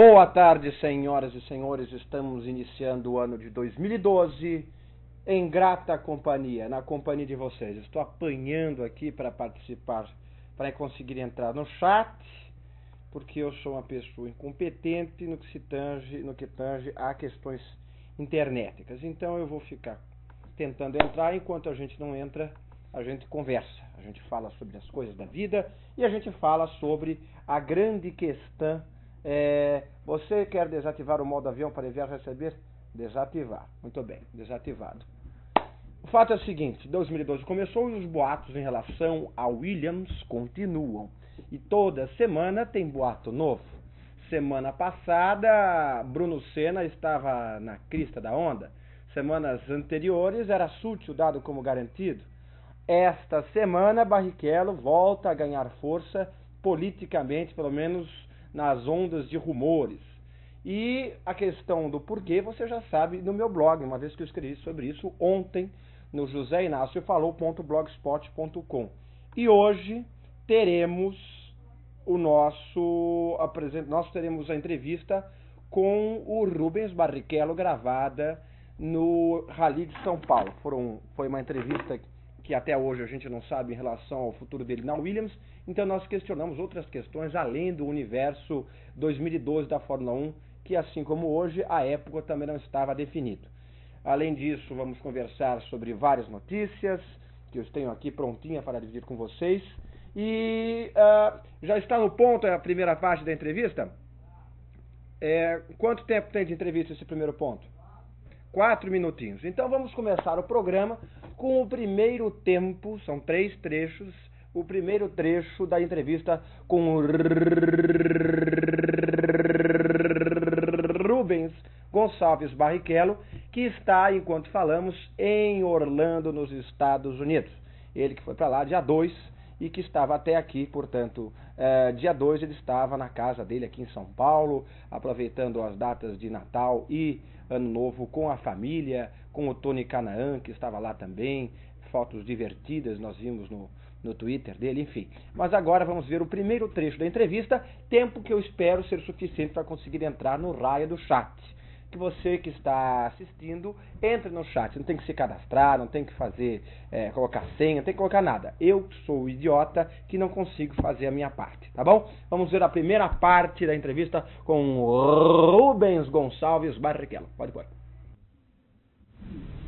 Boa tarde, senhoras e senhores. Estamos iniciando o ano de 2012 em grata companhia, na companhia de vocês. Estou apanhando aqui para participar, para conseguir entrar no chat, porque eu sou uma pessoa incompetente no que tange a questões internéticas. Então eu vou ficar tentando entrar. Enquanto a gente não entra, a gente conversa, a gente fala sobre as coisas da vida e a gente fala sobre a grande questão. Você quer desativar o modo avião para enviar e receber? Desativar. Muito bem, desativado. O fato é o seguinte: 2012 começou e os boatos em relação a Williams continuam. E toda semana tem boato novo. Semana passada, Bruno Senna estava na crista da onda. Semanas anteriores era Sútil dado como garantido. Esta semana, Barrichello volta a ganhar força politicamente, pelo menos nas ondas de rumores. E a questão do porquê você já sabe no meu blog, uma vez que eu escrevi sobre isso ontem no joséinácio.blogspot.com. E hoje teremos nós teremos a entrevista com o Rubens Barrichello, gravada no Rally de São Paulo. Foi uma entrevista que até hoje a gente não sabe em relação ao futuro dele na Williams, então nós questionamos outras questões além do universo 2012 da Fórmula 1, que assim como hoje, a época também não estava definido. Além disso, vamos conversar sobre várias notícias que eu tenho aqui prontinha para dividir com vocês. E já está no ponto a primeira parte da entrevista? Quanto tempo tem de entrevista esse primeiro ponto? 4 minutinhos. Então vamos começar o programa com o primeiro tempo, são 3 trechos, o primeiro trecho da entrevista com o Rubens Gonçalves Barrichello, que está, enquanto falamos, em Orlando, nos Estados Unidos. Ele que foi para lá dia 2 e que estava até aqui, portanto, dia 2 ele estava na casa dele aqui em São Paulo, aproveitando as datas de Natal e Ano Novo com a família, com o Tony Canaan, que estava lá também, fotos divertidas, nós vimos no Twitter dele, enfim. Mas agora vamos ver o primeiro trecho da entrevista, tempo que eu espero ser suficiente para conseguir entrar no raio do chat. Que você que está assistindo, entre no chat, não tem que se cadastrar, não tem que fazer, colocar senha, não tem que colocar nada. Eu sou o idiota que não consigo fazer a minha parte, tá bom? Vamos ver a primeira parte da entrevista com Rubens Gonçalves Barrichello. Pode pôr.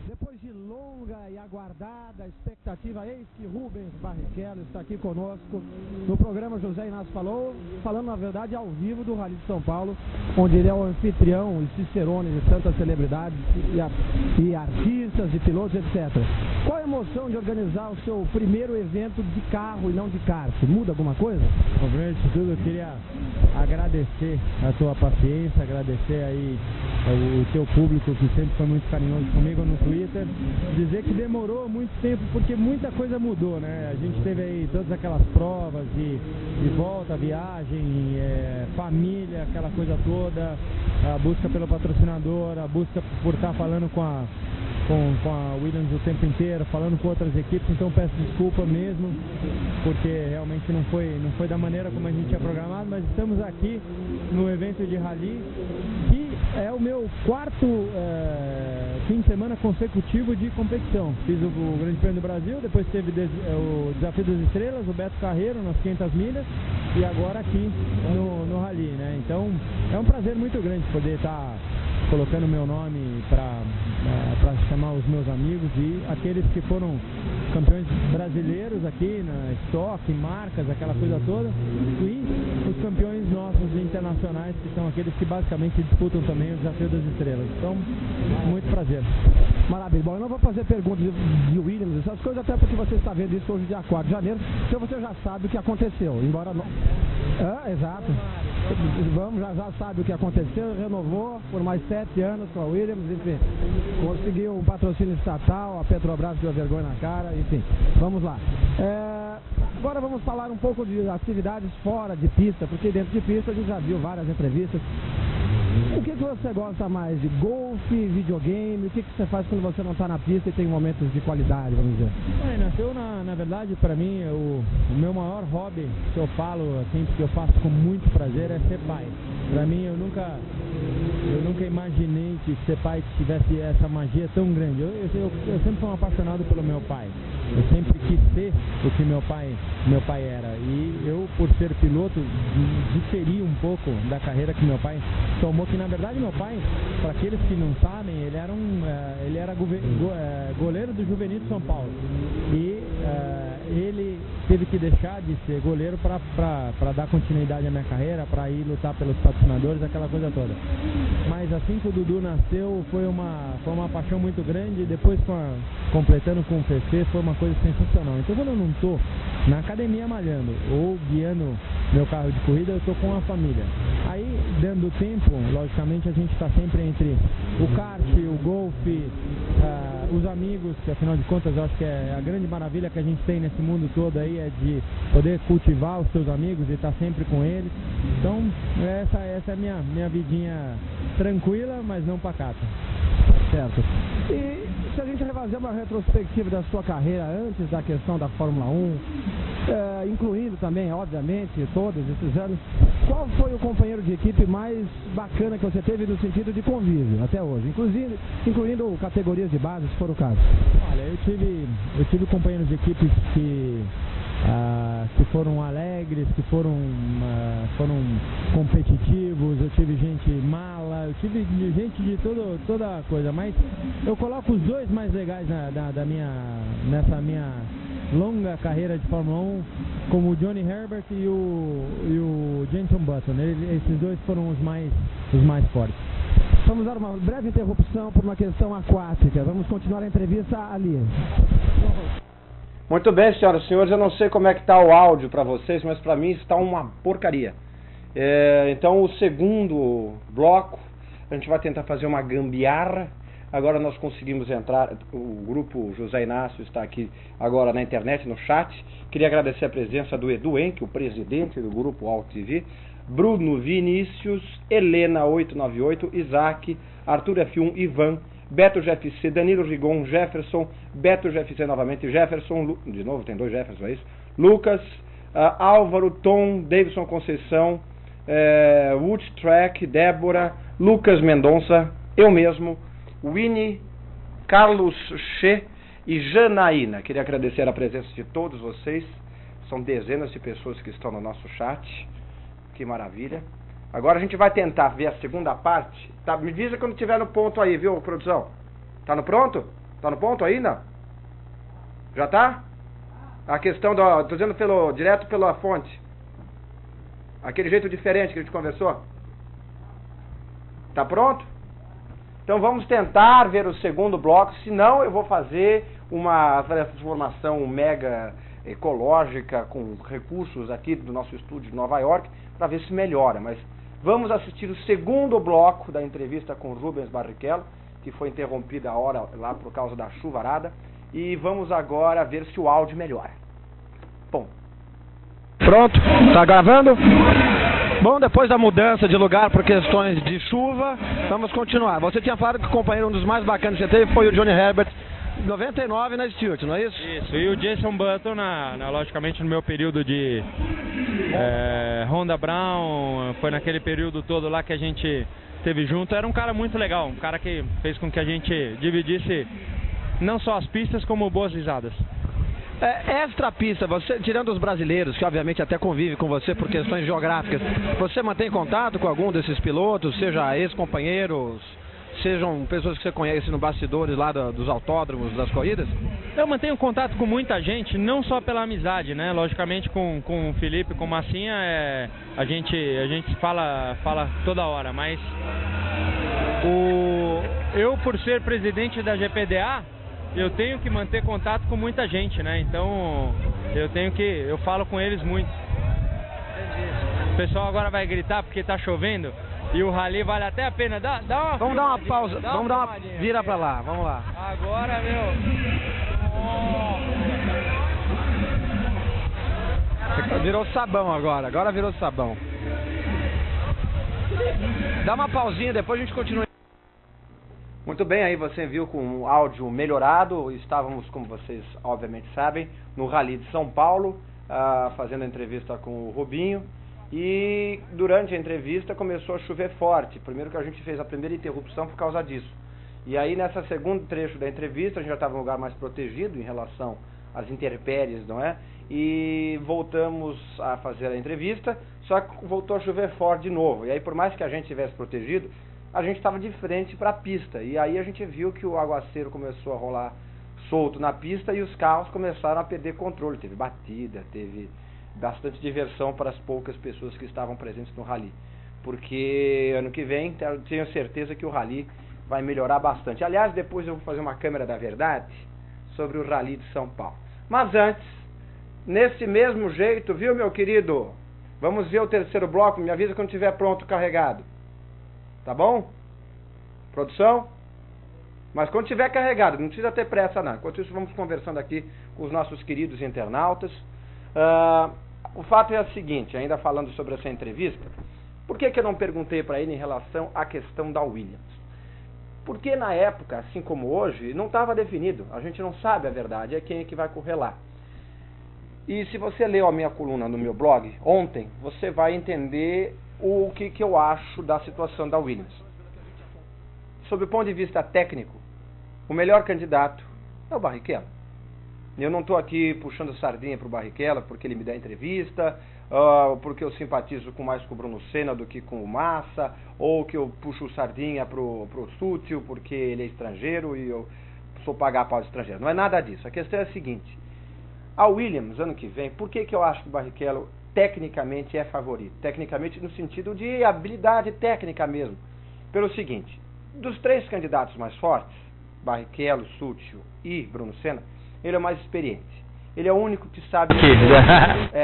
Depois de longa e aguardada expectativa, eis que Rubens Barrichello está aqui conosco no programa José Inácio Falou, falando na verdade ao vivo do Rally de São Paulo, onde ele é o anfitrião e cicerone de tantas celebridades e artistas e pilotos, etc. Qual a emoção de organizar o seu primeiro evento de carro e não de kart? Muda alguma coisa? Primeiro de tudo, eu queria agradecer a tua paciência, agradecer aí o teu público que sempre foi muito carinhoso comigo no Twitter, dizer que demorou muito tempo porque muita coisa mudou, né? A gente teve aí todas aquelas provas de volta, viagem, família, aquela coisa toda, a busca pelo patrocinador, a busca por estar falando com a Williams o tempo inteiro, falando com outras equipes, então peço desculpa mesmo, porque realmente não foi da maneira como a gente tinha programado, mas estamos aqui no evento de Rally, que é o meu quarto fim de semana consecutivo de competição. Fiz o Grande Prêmio do Brasil, depois teve o Desafio das Estrelas, o Beto Carreiro nas 500 milhas e agora aqui no Rally, né? Então é um prazer muito grande poder estar colocando meu nome para chamar os meus amigos e aqueles que foram campeões brasileiros aqui na Stock, marcas, aquela coisa toda, e os campeões nossos internacionais, que são aqueles que basicamente disputam também o Desafio das Estrelas. Então, muito prazer. Maravilha. Bom, eu não vou fazer perguntas de Williams, essas coisas, até porque você está vendo isso hoje, dia 4 de janeiro, então você já sabe o que aconteceu, embora não... exato. Já sabe o que aconteceu, renovou por mais 7 anos com a Williams, enfim, conseguiu um patrocínio estatal, a Petrobras deu vergonha na cara, enfim, vamos lá. Agora vamos falar um pouco de atividades fora de pista, porque dentro de pista a gente já viu várias entrevistas O que você gosta mais, de golfe, videogame? O que você faz quando você não está na pista e tem momentos de qualidade, vamos dizer? Nasceu, na verdade, para mim, o meu maior hobby, que eu falo assim, porque eu faço com muito prazer, é ser pai. Para mim, eu nunca imaginei que ser pai tivesse essa magia tão grande. Eu sempre fui um apaixonado pelo meu pai. Eu sempre quis ser o que meu pai era. E eu, por ser piloto, diferi um pouco da carreira que meu pai tomou, que na verdade meu pai, para aqueles que não sabem, ele era goleiro do Juvenil de São Paulo. E ele teve que deixar de ser goleiro para dar continuidade à minha carreira, para ir lutar pelos patrocinadores, aquela coisa toda. Mas assim que o Dudu nasceu, foi uma paixão muito grande. Depois, completando com o PC, foi uma coisa sensacional. Então, quando eu não estou na academia malhando ou guiando meu carro de corrida, eu estou com a família. Aí, dentro do tempo, logicamente, a gente está sempre entre o kart, o golfe, os amigos, que afinal de contas eu acho que é a grande maravilha que a gente tem nesse mundo todo aí, é de poder cultivar os seus amigos e estar sempre com eles. Então, essa é a minha vidinha tranquila, mas não pacata. Certo. E se a gente fazer uma retrospectiva da sua carreira antes da questão da Fórmula 1, incluindo também, obviamente, todos esses anos, qual foi o companheiro de equipe mais bacana que você teve no sentido de convívio até hoje, incluindo categorias de base, se for o caso? Olha, eu tive companheiros de equipe que foram alegres, que foram competitivos. Eu tive gente mala, eu tive gente de toda coisa, mas eu coloco os dois mais legais nessa minha longa carreira de Fórmula 1, como o Johnny Herbert e o Jenson Button. Esses dois foram os mais fortes. Vamos dar uma breve interrupção por uma questão aquática. Vamos continuar a entrevista ali. Muito bem, senhoras e senhores, eu não sei como é que está o áudio para vocês, mas para mim está uma porcaria. Então o segundo bloco, a gente vai tentar fazer uma gambiarra. Agora nós conseguimos entrar, o grupo José Inácio está aqui agora na internet, no chat. Queria agradecer a presença do Edu Henke, o presidente do grupo Auto TV, Bruno Vinícius, Helena 898, Isaac, Arthur F1, Ivan, Beto GFC, Danilo Rigon, Jefferson, Beto GFC novamente, Jefferson, de novo tem dois Jefferson, é isso? Lucas, Álvaro, Tom, Davidson Conceição, Wood Track, Débora, Lucas Mendonça, eu mesmo, Winnie, Carlos Che e Janaína. Queria agradecer a presença de todos vocês, são dezenas de pessoas que estão no nosso chat, que maravilha. Agora a gente vai tentar ver a segunda parte. Tá, me avisa quando tiver no ponto aí, viu, produção? Tá no pronto? Tá no ponto ainda? Já tá? A questão do... Tô dizendo direto pela fonte. Aquele jeito diferente que a gente conversou. Tá pronto? Então vamos tentar ver o segundo bloco. Senão eu vou fazer uma transformação mega ecológica com recursos aqui do nosso estúdio de Nova York para ver se melhora. Mas vamos assistir o segundo bloco da entrevista com Rubens Barrichello, que foi interrompida a hora lá por causa da chuvarada. E vamos agora ver se o áudio melhora. Bom. Pronto, tá gravando? Bom, depois da mudança de lugar por questões de chuva, vamos continuar. Você tinha falado que o companheiro, um dos mais bacanas que você teve, foi o Johnny Herbert, 99 na Stewart, não é isso? Isso, e o Jason Button, logicamente no meu período de Honda Brown, foi naquele período todo lá que a gente esteve junto. Era um cara muito legal, um cara que fez com que a gente dividisse não só as pistas, como boas risadas. Extra pista, você, tirando os brasileiros, que obviamente até convive com você por questões geográficas, você mantém contato com algum desses pilotos, seja ex-companheiros, sejam pessoas que você conhece no bastidores lá dos autódromos, das corridas? Eu mantenho contato com muita gente, não só pela amizade, né? Logicamente com o Felipe, com o Massinha, a gente fala toda hora, mas eu, por ser presidente da GPDA, eu tenho que manter contato com muita gente, né? Então eu falo com eles muito. O pessoal agora vai gritar porque tá chovendo e o rally vale até a pena. Vamos dar uma pausa, vira pra lá, vamos lá. Agora, meu. Virou sabão agora virou sabão. Dá uma pausinha, depois a gente continua. Muito bem, aí você viu com um áudio melhorado. Estávamos, como vocês obviamente sabem, no Rally de São Paulo, fazendo a entrevista com o Rubinho. E durante a entrevista começou a chover forte. Primeiro que a gente fez a primeira interrupção por causa disso. E aí nessa segundo trecho da entrevista, a gente já estava em um lugar mais protegido em relação às intempéries, não é? E voltamos a fazer a entrevista, só que voltou a chover forte de novo. E aí por mais que a gente tivesse protegido, a gente estava de frente para a pista. E aí a gente viu que o aguaceiro começou a rolar solto na pista e os carros começaram a perder controle. Teve batida, teve bastante diversão para as poucas pessoas que estavam presentes no Rally. Porque ano que vem, tenho certeza que o Rally vai melhorar bastante. Aliás, depois eu vou fazer uma câmera da verdade sobre o Rally de São Paulo. Mas antes, nesse mesmo jeito, viu, meu querido? Vamos ver o terceiro bloco, me avisa quando estiver pronto, carregado. Tá bom? Produção? Mas quando estiver carregado, não precisa ter pressa não. Enquanto isso, vamos conversando aqui com os nossos queridos internautas. O fato é o seguinte, ainda falando sobre essa entrevista, por que eu não perguntei para ele em relação à questão da Williams? Porque na época, assim como hoje, não estava definido. A gente não sabe a verdade, é quem é que vai correr lá. E se você leu a minha coluna no meu blog ontem, você vai entender o que eu acho da situação da Williams. Sob o ponto de vista técnico, o melhor candidato é o Barrichello. Eu não estou aqui puxando sardinha para o Barrichello porque ele me dá entrevista, porque eu simpatizo mais com o Bruno Senna do que com o Massa, ou que eu puxo sardinha para o Sutil porque ele é estrangeiro e eu sou pagar pau de estrangeiro. Não é nada disso. A questão é a seguinte: a Williams, ano que vem, por que eu acho que o Barrichello tecnicamente é favorito? Tecnicamente no sentido de habilidade técnica mesmo. Pelo seguinte, dos três candidatos mais fortes, Barrichello, Sutil e Bruno Senna, ele é o mais experiente. Ele é o único que sabe...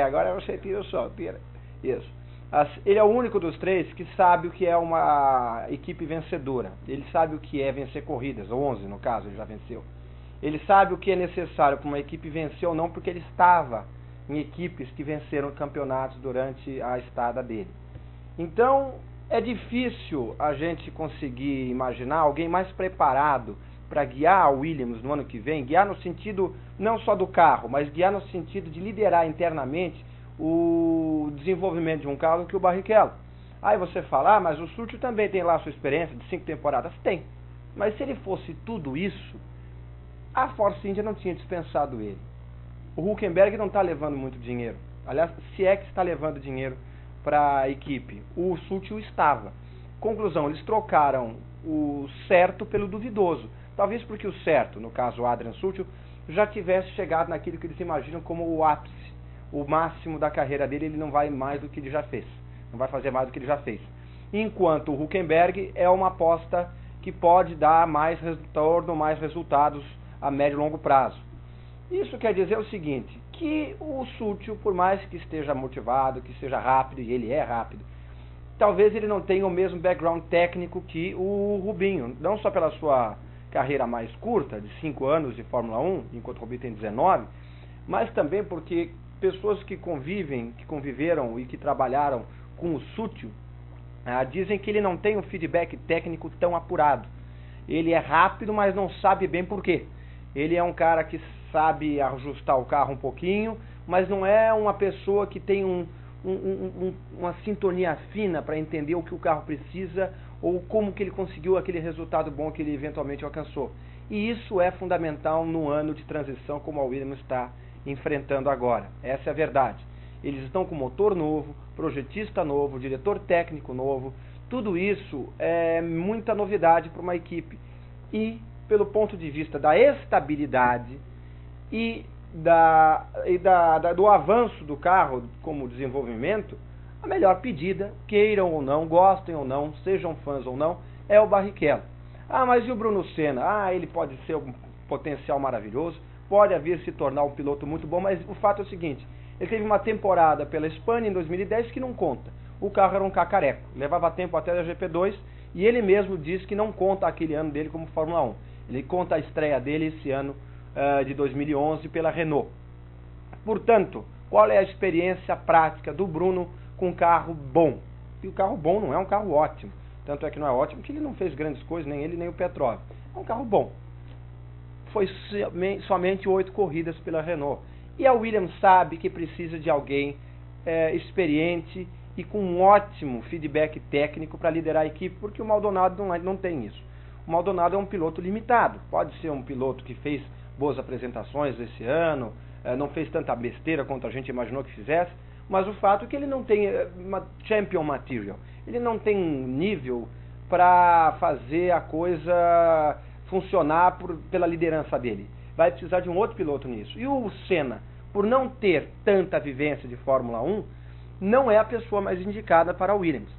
agora você tira só, tira. Isso. Ele é o único dos três que sabe o que é uma equipe vencedora. Ele sabe o que é vencer corridas, 11 no caso, ele já venceu. Ele sabe o que é necessário para uma equipe vencer ou não, porque ele estava em equipes que venceram campeonatos durante a estada dele. Então, é difícil a gente conseguir imaginar alguém mais preparado para guiar a Williams no ano que vem, guiar no sentido não só do carro, mas guiar no sentido de liderar internamente o desenvolvimento de um carro que o Barrichello. Aí você fala, mas o Sutil também tem lá a sua experiência de 5 temporadas. Tem, mas se ele fosse tudo isso, a Force India não tinha dispensado ele. O Hülkenberg não está levando muito dinheiro. Aliás, se é que está levando dinheiro para a equipe. O Sutil estava. Conclusão, eles trocaram o certo pelo duvidoso. Talvez porque o certo, no caso o Adrian Sutil, já tivesse chegado naquilo que eles imaginam como o ápice, o máximo da carreira dele. Ele não vai mais do que ele já fez. Não vai fazer mais do que ele já fez. Enquanto o Hülkenberg é uma aposta que pode dar mais retorno, mais resultados a médio e longo prazo. Isso quer dizer o seguinte, que o Sutil, por mais que esteja motivado, que seja rápido, e ele é rápido, talvez ele não tenha o mesmo background técnico que o Rubinho, não só pela sua carreira mais curta, de 5 anos de Fórmula 1, enquanto o Rubinho tem 19, mas também porque pessoas que conviveram e que trabalharam com o Sutil, dizem que ele não tem um feedback técnico tão apurado. Ele é rápido, mas não sabe bem por quê. Ele é um cara que sabe ajustar o carro um pouquinho, mas não é uma pessoa que tem uma sintonia fina para entender o que o carro precisa ou como que ele conseguiu aquele resultado bom que ele eventualmente alcançou. E isso é fundamental no ano de transição como a Williams está enfrentando agora. Essa é a verdade. Eles estão com motor novo, projetista novo, diretor técnico novo. Tudo isso é muita novidade para uma equipe. E pelo ponto de vista da estabilidade e do avanço do carro como desenvolvimento, a melhor pedida, queiram ou não, gostem ou não, sejam fãs ou não, é o Barrichello. Mas e o Bruno Senna? Ele pode ser um potencial maravilhoso, pode vir se tornar um piloto muito bom, mas o fato é o seguinte, ele teve uma temporada pela Espanha em 2010 que não conta. O carro era um cacareco, levava tempo até a GP2 e ele mesmo diz que não conta aquele ano dele como Fórmula 1. Ele conta a estreia dele esse ano de 2011 pela Renault. Portanto, qual é a experiência prática do Bruno com um carro bom? E o carro bom não é um carro ótimo. Tanto é que não é ótimo que ele não fez grandes coisas, nem ele nem o Petrov. É um carro bom. Foi somente 8 corridas pela Renault. E a Williams sabe que precisa de alguém experiente e com um ótimo feedback técnico para liderar a equipe, porque o Maldonado não tem isso. O Maldonado é um piloto limitado. Pode ser um piloto que fez boas apresentações esse ano, não fez tanta besteira quanto a gente imaginou que fizesse, mas o fato é que ele não tem champion material. Ele não tem nível para fazer a coisa funcionar pela liderança dele. Vai precisar de um outro piloto nisso. E o Senna, por não ter tanta vivência de Fórmula 1, não é a pessoa mais indicada para a Williams.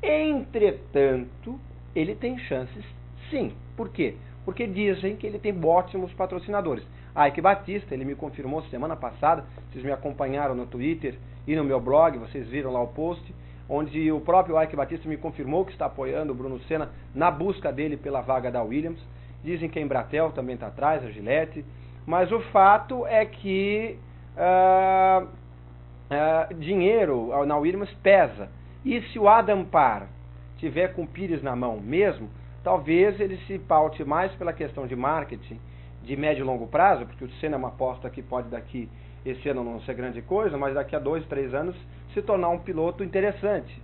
Entretanto, ele tem chances sim. Por quê? Porque dizem que ele tem ótimos patrocinadores. A Ike Batista, ele me confirmou semana passada, vocês me acompanharam no Twitter e no meu blog, vocês viram lá o post, onde o próprio Ike Batista me confirmou que está apoiando o Bruno Senna na busca dele pela vaga da Williams. Dizem que a Embratel também está atrás, a Gillette, mas o fato é que dinheiro na Williams pesa. E se o Adam Parr tiver com o Pires na mão mesmo, talvez ele se paute mais pela questão de marketing de médio e longo prazo, porque o Senna é uma aposta que pode daqui, esse ano não ser grande coisa, mas daqui a 2, 3 anos se tornar um piloto interessante,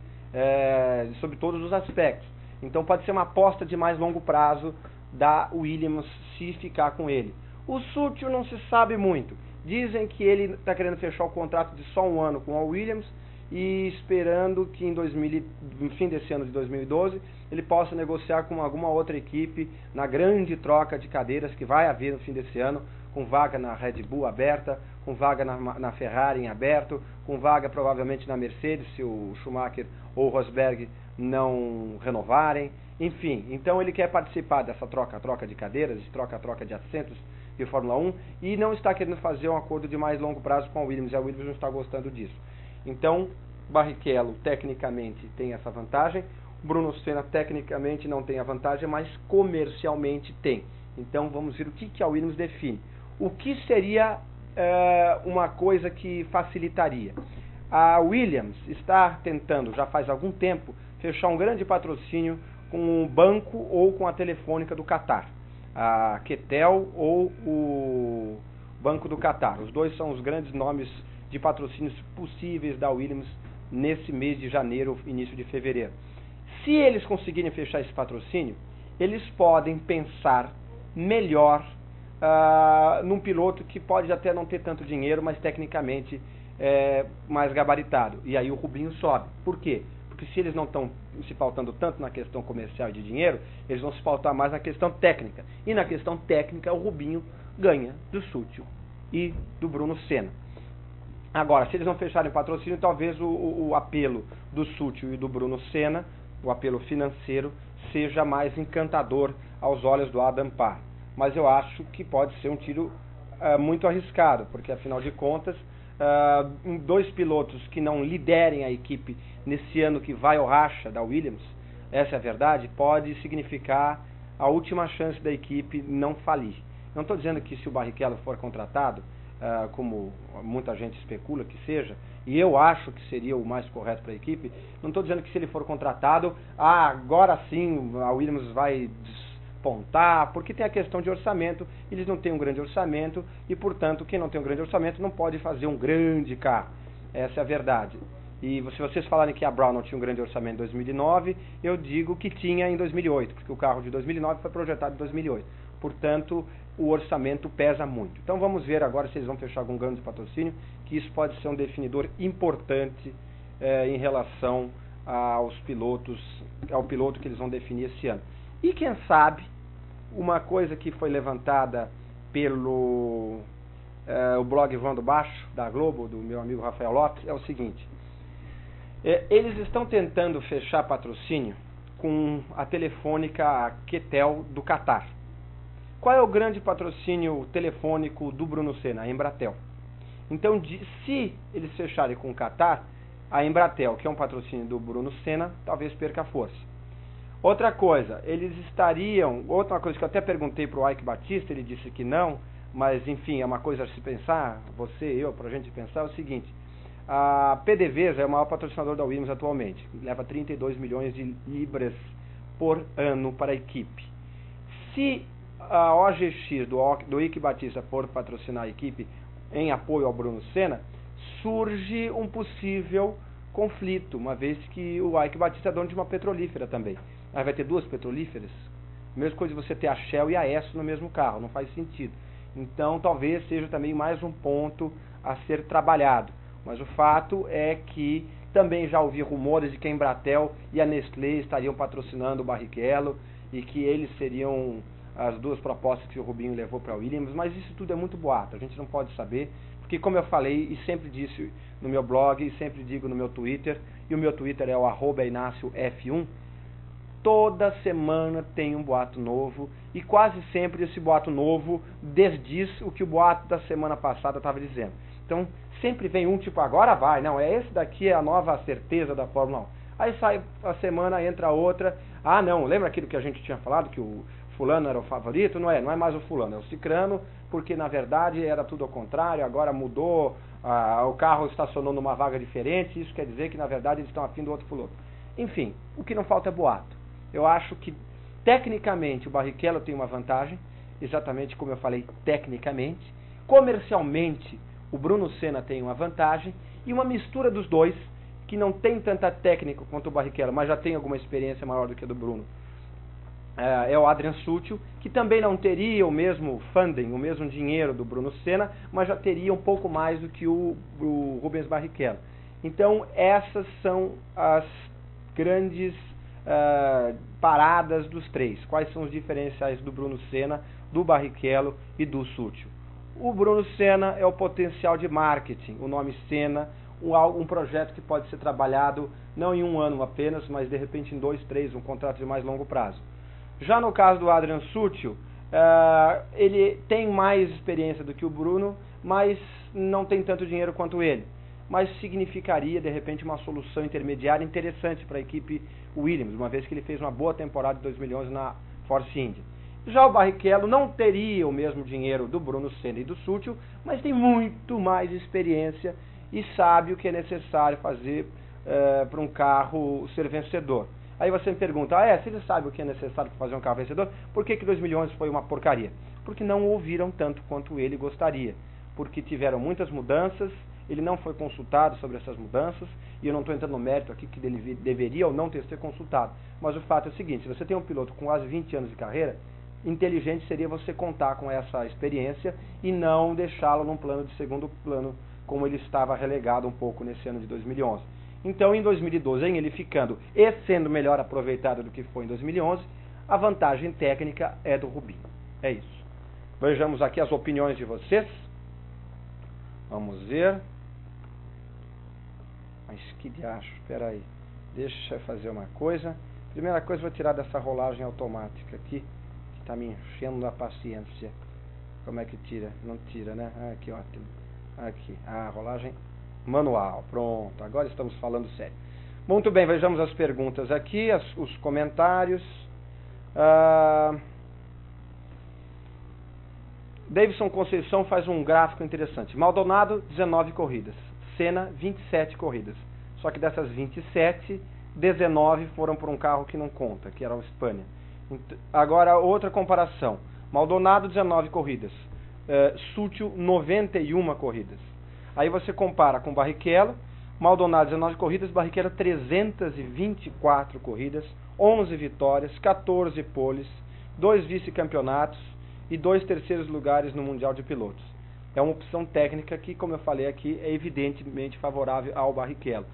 sobre todos os aspectos. Então pode ser uma aposta de mais longo prazo da Williams se ficar com ele. O Sutil não se sabe muito. Dizem que ele está querendo fechar o contrato de só um ano com a Williams e esperando que no fim desse ano de 2012 ele possa negociar com alguma outra equipe na grande troca de cadeiras que vai haver no fim desse ano, com vaga na Red Bull aberta, com vaga na Ferrari em aberto, com vaga provavelmente na Mercedes se o Schumacher ou o Rosberg não renovarem. Enfim, então ele quer participar dessa troca de cadeiras, troca de assentos de Fórmula 1 e não está querendo fazer um acordo de mais longo prazo com a Williams, e a Williams não está gostando disso. Então, Barrichello tecnicamente tem essa vantagem, Bruno Senna tecnicamente não tem a vantagem, mas comercialmente tem. Então vamos ver o que a Williams define. O que seria uma coisa que facilitaria? A Williams está tentando, já faz algum tempo, fechar um grande patrocínio com o banco ou com a Telefônica do Catar, a Ketel ou o Banco do Catar. Os dois são os grandes nomes de patrocínios possíveis da Williams nesse mês de janeiro, início de fevereiro. Se eles conseguirem fechar esse patrocínio, eles podem pensar melhor num piloto que pode até não ter tanto dinheiro, mas tecnicamente mais gabaritado. E aí o Rubinho sobe. Por quê? Porque se eles não estão se pautando tanto na questão comercial e de dinheiro, eles vão se pautar mais na questão técnica. E na questão técnica, o Rubinho ganha do Sutil e do Bruno Senna. Agora, se eles não fecharem patrocínio, talvez o apelo do Sutil e do Bruno Senna, o apelo financeiro, seja mais encantador aos olhos do Adam Parr. Mas eu acho que pode ser um tiro muito arriscado, porque afinal de contas, dois pilotos que não liderem a equipe nesse ano que vai ao racha da Williams, essa é a verdade, pode significar a última chance da equipe não falir. Não estou dizendo que se o Barrichello for contratado, como muita gente especula que seja, e eu acho que seria o mais correto para a equipe, não estou dizendo que se ele for contratado, agora sim a Williams vai despontar, porque tem a questão de orçamento, eles não têm um grande orçamento, e portanto quem não tem um grande orçamento não pode fazer um grande carro, essa é a verdade. E se vocês falarem que a Brown não tinha um grande orçamento em 2009, eu digo que tinha em 2008, porque o carro de 2009 foi projetado em 2008. Portanto, o orçamento pesa muito. Então vamos ver agora se eles vão fechar algum grande patrocínio, que isso pode ser um definidor importante em relação aos pilotos, ao piloto que eles vão definir esse ano. E quem sabe, uma coisa que foi levantada pelo o blog Voando Baixo, da Globo, do meu amigo Rafael Lopes, é o seguinte: eles estão tentando fechar patrocínio com a Telefônica, a Ketel do Catar. Qual é o grande patrocínio telefônico do Bruno Senna? A Embratel. Então, se eles fecharem com o Catar, a Embratel, que é um patrocínio do Bruno Senna, talvez perca força. Outra coisa, outra coisa que eu até perguntei para o Ike Batista, ele disse que não, mas enfim, é uma coisa a se pensar, pra gente pensar, é o seguinte: a PDVSA é o maior patrocinador da Williams atualmente, leva 32 milhões de libras por ano para a equipe. Se a OGX do Ike Batista for patrocinar a equipe em apoio ao Bruno Senna, surge um possível conflito, uma vez que o Ike Batista é dono de uma petrolífera também. Aí vai ter duas petrolíferas? Mesma coisa de você ter a Shell e a Esso no mesmo carro, não faz sentido. Então talvez seja também mais um ponto a ser trabalhado. Mas o fato é que também já ouvi rumores de que a Embratel e a Nestlé estariam patrocinando o Barrichello e que eles seriam as duas propostas que o Rubinho levou para a Williams, mas isso tudo é muito boato, a gente não pode saber, porque como eu falei e sempre disse no meu blog e sempre digo no meu Twitter, e o meu Twitter é o @InácioF1, toda semana tem um boato novo e quase sempre esse boato novo desdiz o que o boato da semana passada estava dizendo. Então sempre vem um tipo, agora vai, não, esse daqui é a nova certeza da Fórmula 1. Aí sai a semana, entra outra, ah não, lembra aquilo que a gente tinha falado, que o fulano era o favorito? Não é mais o fulano, é o cicrano, porque na verdade era tudo ao contrário, agora mudou, o carro estacionou numa vaga diferente, isso quer dizer que na verdade eles estão afim do outro fulano. Enfim, o que não falta é boato. Eu acho que tecnicamente o Barrichello tem uma vantagem, exatamente como eu falei, tecnicamente. Comercialmente, o Bruno Senna tem uma vantagem, e uma mistura dos dois, que não tem tanta técnica quanto o Barrichello, mas já tem alguma experiência maior do que a do Bruno, é o Adrian Sutil, que também não teria o mesmo funding, o mesmo dinheiro do Bruno Senna, mas já teria um pouco mais do que o Rubens Barrichello. Então essas são as grandes paradas dos três. Quais são os diferenciais do Bruno Senna, do Barrichello e do Sutil? O Bruno Senna é o potencial de marketing, o nome Senna, um projeto que pode ser trabalhado não em um ano apenas, mas de repente em 2, 3, um contrato de mais longo prazo. Já no caso do Adrian Sutil, ele tem mais experiência do que o Bruno, mas não tem tanto dinheiro quanto ele. Mas significaria, de repente, uma solução intermediária interessante para a equipe Williams, uma vez que ele fez uma boa temporada de 2011 na Force India. Já o Barrichello não teria o mesmo dinheiro do Bruno Senna e do Sutil, mas tem muito mais experiência e sabe o que é necessário fazer para um carro ser vencedor. Aí você me pergunta, se ele sabe o que é necessário para fazer um carro vencedor, por que 2011 foi uma porcaria? Porque não ouviram tanto quanto ele gostaria, porque tiveram muitas mudanças, ele não foi consultado sobre essas mudanças, e eu não estou entrando no mérito aqui que ele deveria ou não ter sido consultado. Mas o fato é o seguinte, se você tem um piloto com quase 20 anos de carreira, inteligente seria você contar com essa experiência e não deixá-lo num plano de segundo plano, como ele estava relegado um pouco nesse ano de 2011. Então, em 2012, ele ficando e sendo melhor aproveitado do que foi em 2011, a vantagem técnica é do Rubinho. É isso. Vejamos aqui as opiniões de vocês. Vamos ver. Mas que diacho, espera aí. Deixa eu fazer uma coisa. Primeira coisa, vou tirar dessa rolagem automática aqui, que está me enchendo a paciência. Como é que tira? Não tira, né? Aqui, ótimo. Aqui, rolagem manual. Pronto, agora estamos falando sério. Muito bem, vejamos as perguntas aqui, os comentários. Davidson Conceição faz um gráfico interessante. Maldonado, 19 corridas. Senna, 27 corridas. Só que dessas 27, 19 foram por um carro que não conta, que era o Scania. Agora, outra comparação. Maldonado, 19 corridas. Sutil, 91 corridas. Aí você compara com Barrichello, Maldonado 19 corridas, Barrichello 324 corridas, 11 vitórias, 14 poles, 2 vice-campeonatos e 2 terceiros lugares no Mundial de Pilotos. É uma opção técnica que, como eu falei aqui, é evidentemente favorável ao Barrichello.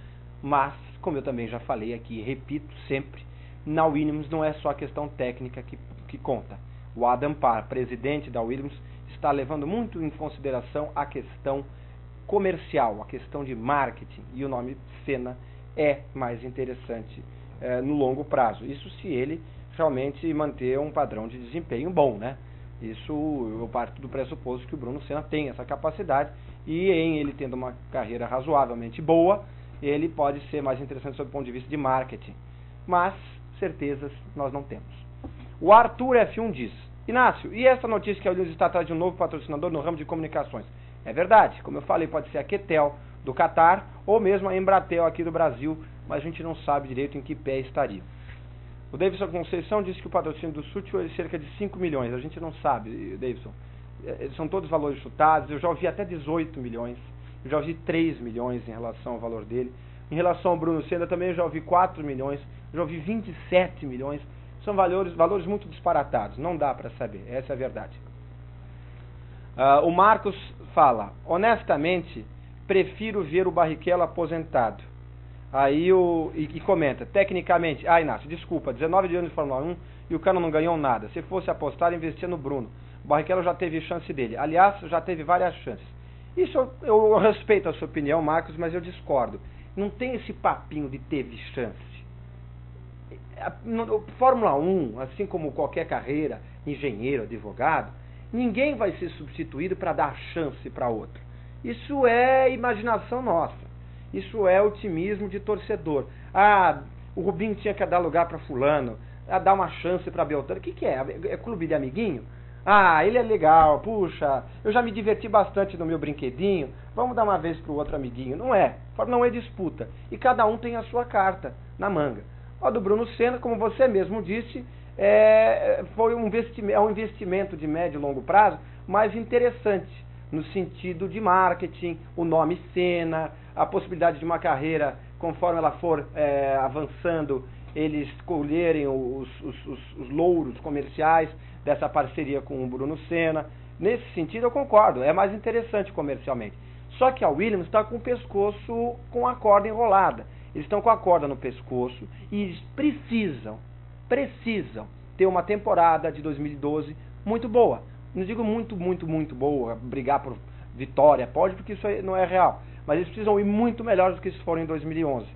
Mas, como eu também já falei aqui e repito sempre, na Williams não é só a questão técnica que conta. O Adam Parr, presidente da Williams, está levando muito em consideração a questão comercial, a questão de marketing, e o nome Senna é mais interessante no longo prazo. Isso se ele realmente manter um padrão de desempenho bom, né? Isso eu parto do pressuposto que o Bruno Senna tem essa capacidade, e em ele tendo uma carreira razoavelmente boa, ele pode ser mais interessante sob o ponto de vista de marketing. Mas certezas nós não temos. O Arthur F1 diz: Inácio, e essa notícia que a Williams está atrás de um novo patrocinador no ramo de comunicações? É verdade, como eu falei, pode ser a Quetel do Catar ou mesmo a Embratel aqui do Brasil, mas a gente não sabe direito em que pé estaria. O Davidson Conceição disse que o patrocínio do Sútil é cerca de 5 milhões. A gente não sabe, Davidson. São todos valores chutados. Eu já ouvi até 18 milhões. Eu já ouvi 3 milhões em relação ao valor dele. Em relação ao Bruno Senna também eu já ouvi 4 milhões. Eu já ouvi 27 milhões. São valores muito disparatados. Não dá para saber. Essa é a verdade. O Marcos fala: honestamente, prefiro ver o Barrichello aposentado. Aí e comenta: tecnicamente, Inácio, desculpa, 19 anos de Fórmula 1 e o Cano não ganhou nada. Se fosse apostar, investia no Bruno. O Barrichello já teve chance dele. Aliás, já teve várias chances. Isso eu respeito a sua opinião, Marcos, mas eu discordo. Não tem esse papinho de teve chance. Fórmula 1, assim como qualquer carreira, engenheiro, advogado, ninguém vai ser substituído para dar chance para outro. Isso é imaginação nossa. Isso é otimismo de torcedor. O Rubinho tinha que dar lugar para fulano, dar uma chance para Beltrano. O que é? É clube de amiguinho? Ele é legal, puxa, eu já me diverti bastante no meu brinquedinho, vamos dar uma vez para o outro amiguinho. Não é. Não é disputa. E cada um tem a sua carta na manga. O do Bruno Senna, como você mesmo disse, é um investimento de médio e longo prazo mais interessante, no sentido de marketing, o nome Senna, a possibilidade de uma carreira, conforme ela for avançando, eles colherem os louros comerciais dessa parceria com o Bruno Senna. Nesse sentido eu concordo, é mais interessante comercialmente. Só que a Williams está com o pescoço com a corda enrolada. Eles estão com a corda no pescoço e precisam ter uma temporada de 2012 muito boa. Não digo muito boa, brigar por vitória, pode, porque isso não é real. Mas eles precisam ir muito melhor do que eles foram em 2011.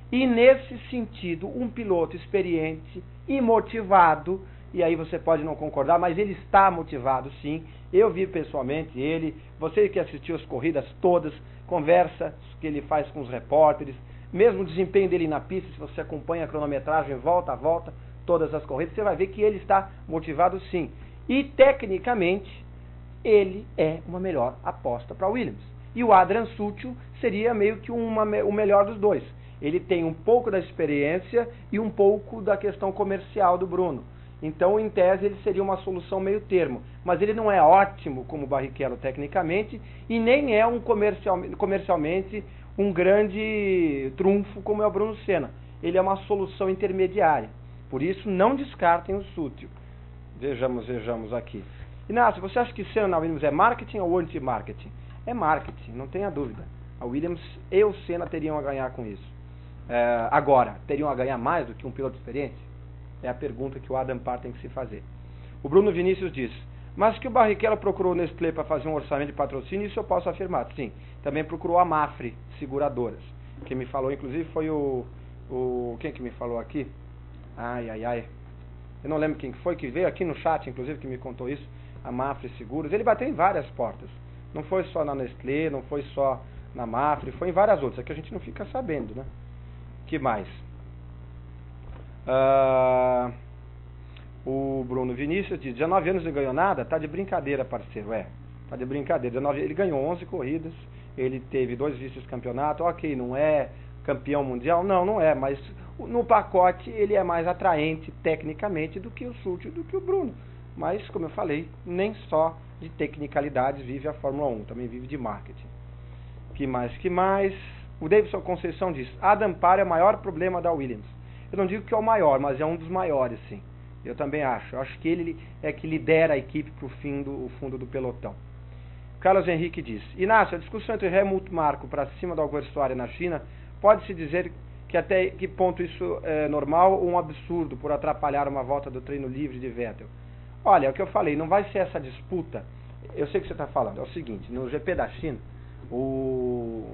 E nesse sentido, um piloto experiente e motivado, e aí você pode não concordar, mas ele está motivado sim. Eu vi pessoalmente ele, você que assistiu as corridas todas, conversas que ele faz com os repórteres, mesmo o desempenho dele na pista, se você acompanha a cronometragem volta a volta, todas as corridas, você vai ver que ele está motivado sim. E tecnicamente, ele é uma melhor aposta para a Williams. E o Adrian Sutil seria meio que o melhor dos dois. Ele tem um pouco da experiência e um pouco da questão comercial do Bruno. Então, em tese, ele seria uma solução meio termo. Mas ele não é ótimo como o Barrichello tecnicamente e nem é comercialmente um grande trunfo como é o Bruno Senna. Ele é uma solução intermediária. Por isso, não descartem o Sutil. Vejamos aqui. Inácio, você acha que Senna na Williams é marketing ou anti-marketing? É marketing, não tenha dúvida. A Williams e o Senna teriam a ganhar com isso. Agora, teriam a ganhar mais do que um piloto experiente? É a pergunta que o Adam Parr tem que se fazer. O Bruno Vinícius diz: mas que o Barrichello procurou o Nestlé para fazer um orçamento de patrocínio, isso eu posso afirmar. Sim, também procurou a Mafre Seguradoras. Quem me falou, inclusive, foi quem que me falou aqui? Eu não lembro quem foi, que veio aqui no chat, inclusive, que me contou isso. A Mafre Seguros. Ele bateu em várias portas. Não foi só na Nestlé, não foi só na Mafre, foi em várias outras. É que a gente não fica sabendo, né? Que mais? O Bruno Vinícius diz: 19 anos e não ganhou nada? Tá de brincadeira, parceiro. Tá de brincadeira. Ele ganhou 11 corridas, ele teve 2 vice-campeonatos. Ok, não é campeão mundial? Não é, mas no pacote ele é mais atraente tecnicamente do que o Sutil, do que o Bruno. Mas, como eu falei, nem só de tecnicalidades vive a Fórmula 1, também vive de marketing. Que mais? O Davidson Conceição diz: Adam Parr é o maior problema da Williams. Eu não digo que é o maior, mas é um dos maiores, sim. Eu também acho. Eu acho que ele é que lidera a equipe para o fundo do pelotão. Carlos Henrique diz: Inácio, a discussão entre Helmut Marko para cima do Alguersuari na China, pode-se dizer que até que ponto isso é normal ou um absurdo por atrapalhar uma volta do treino livre de Vettel? Olha, é o que eu falei, não vai ser essa disputa. Eu sei o que você está falando. É o seguinte: no GP da China, o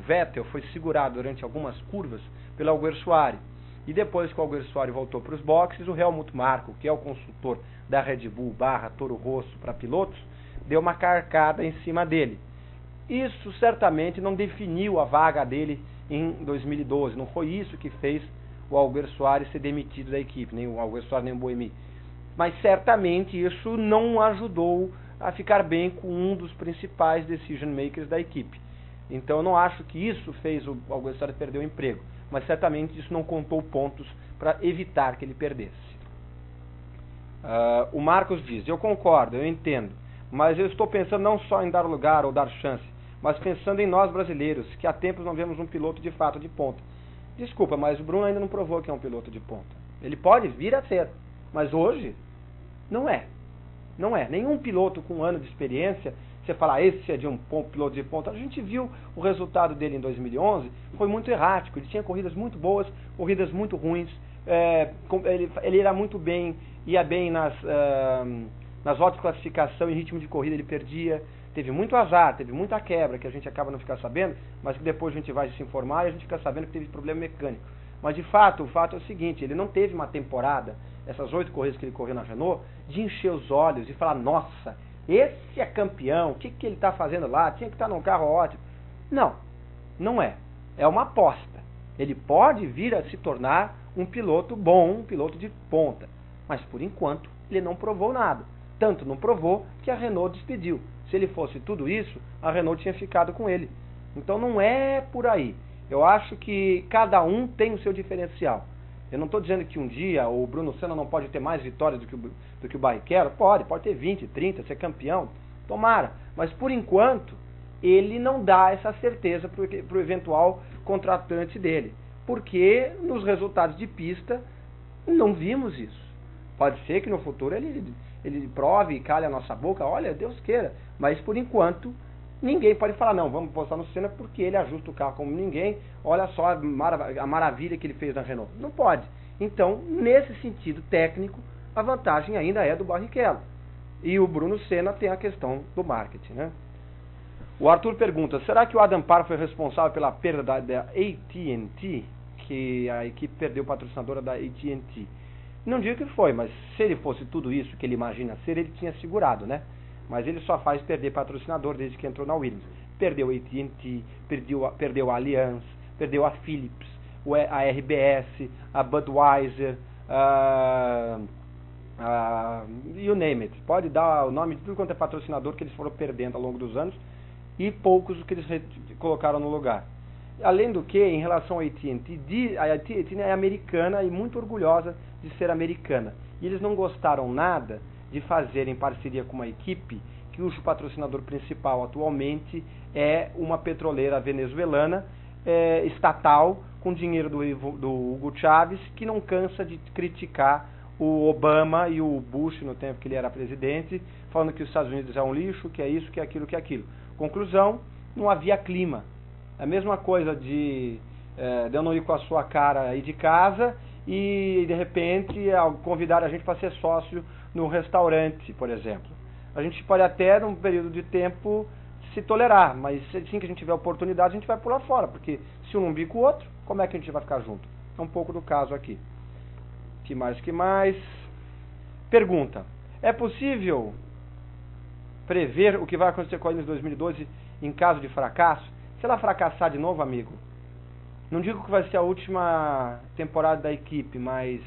Vettel foi segurado durante algumas curvas pelo Alguersuari. E depois que o Alguersuari voltou para os boxes, o Helmut Marko, que é o consultor da Red Bull / Toro Rosso para pilotos, deu uma carcada em cima dele. Isso certamente não definiu a vaga dele em 2012. Não foi isso que fez o Alguersuari ser demitido da equipe, nem o Alguersuari nem o Buemi. Mas certamente isso não ajudou a ficar bem com um dos principais decision makers da equipe. Então eu não acho que isso fez o Alguersuari perder o emprego, mas certamente isso não contou pontos para evitar que ele perdesse. O Marcos diz, eu concordo, eu entendo, mas eu estou pensando não só em dar lugar ou dar chance, mas pensando em nós brasileiros, que há tempos não vemos um piloto de fato de ponta. Desculpa, mas o Bruno ainda não provou que é um piloto de ponta. Ele pode vir a ser, mas hoje não é. Não é. Nenhum piloto com um ano de experiência, você fala, esse é de um piloto de ponta. A gente viu o resultado dele em 2011, foi muito errático. Ele tinha corridas muito boas, corridas muito ruins. Ele era muito bem, ia bem nas voltas de classificação, em ritmo de corrida ele perdia. Teve muito azar, teve muita quebra, que a gente acaba não ficar sabendo, mas que depois a gente vai se informar e a gente fica sabendo que teve problema mecânico. Mas de fato, o fato é o seguinte, ele não teve uma temporada, essas 8 corridas que ele correu na Renault, de encher os olhos e falar, nossa, esse é campeão, o que ele está fazendo lá? Tinha que estar num carro ótimo. Não, não é. É uma aposta. Ele pode vir a se tornar um piloto bom, um piloto de ponta. Mas por enquanto ele não provou nada. Tanto não provou que a Renault despediu. Se ele fosse tudo isso, a Renault tinha ficado com ele. Então não é por aí. Eu acho que cada um tem o seu diferencial. Eu não estou dizendo que um dia o Bruno Senna não pode ter mais vitórias do que o Barrichello. Pode ter 20, 30, ser campeão. Tomara. Mas por enquanto, ele não dá essa certeza para o eventual contratante dele. Porque nos resultados de pista não vimos isso. Pode ser que no futuro ele prove e calhe a nossa boca, olha, Deus queira. Mas por enquanto, ninguém pode falar, não, vamos postar no Senna porque ele ajusta o carro como ninguém, olha só a maravilha que ele fez na Renault. Não pode. Então, nesse sentido técnico, a vantagem ainda é do Barrichello. E o Bruno Senna tem a questão do marketing, né? O Arthur pergunta, será que o Adam Parr foi responsável pela perda da AT&T? Que a equipe perdeu patrocinadora da AT&T. Não digo que foi, mas se ele fosse tudo isso que ele imagina ser, ele tinha segurado, né? Mas ele só faz perder patrocinador desde que entrou na Williams. Perdeu a AT&T, perdeu a Allianz, perdeu a Philips, a RBS, a Budweiser, you name it. Pode dar o nome de tudo quanto é patrocinador que eles foram perdendo ao longo dos anos e poucos que eles colocaram no lugar. Além do que, em relação à AT&T, a AT&T é americana e muito orgulhosa de ser americana. E eles não gostaram nada de fazer em parceria com uma equipe cujo patrocinador principal atualmente é uma petroleira venezuelana, estatal, com dinheiro do Hugo Chávez, que não cansa de criticar o Obama e o Bush no tempo que ele era presidente, falando que os Estados Unidos é um lixo, que é isso, que é aquilo, que é aquilo. Conclusão, não havia clima. A mesma coisa de eu não ir com a sua cara aí de casa e, de repente, convidar a gente para ser sócio no restaurante, por exemplo. A gente pode até, num período de tempo, se tolerar, mas assim que a gente tiver oportunidade, a gente vai pular fora, porque se um não bica o outro, como é que a gente vai ficar junto? É um pouco do caso aqui. Que mais? Pergunta, é possível prever o que vai acontecer com a Williams em 2012 em caso de fracasso? Se ela fracassar de novo, amigo, não digo que vai ser a última temporada da equipe, mas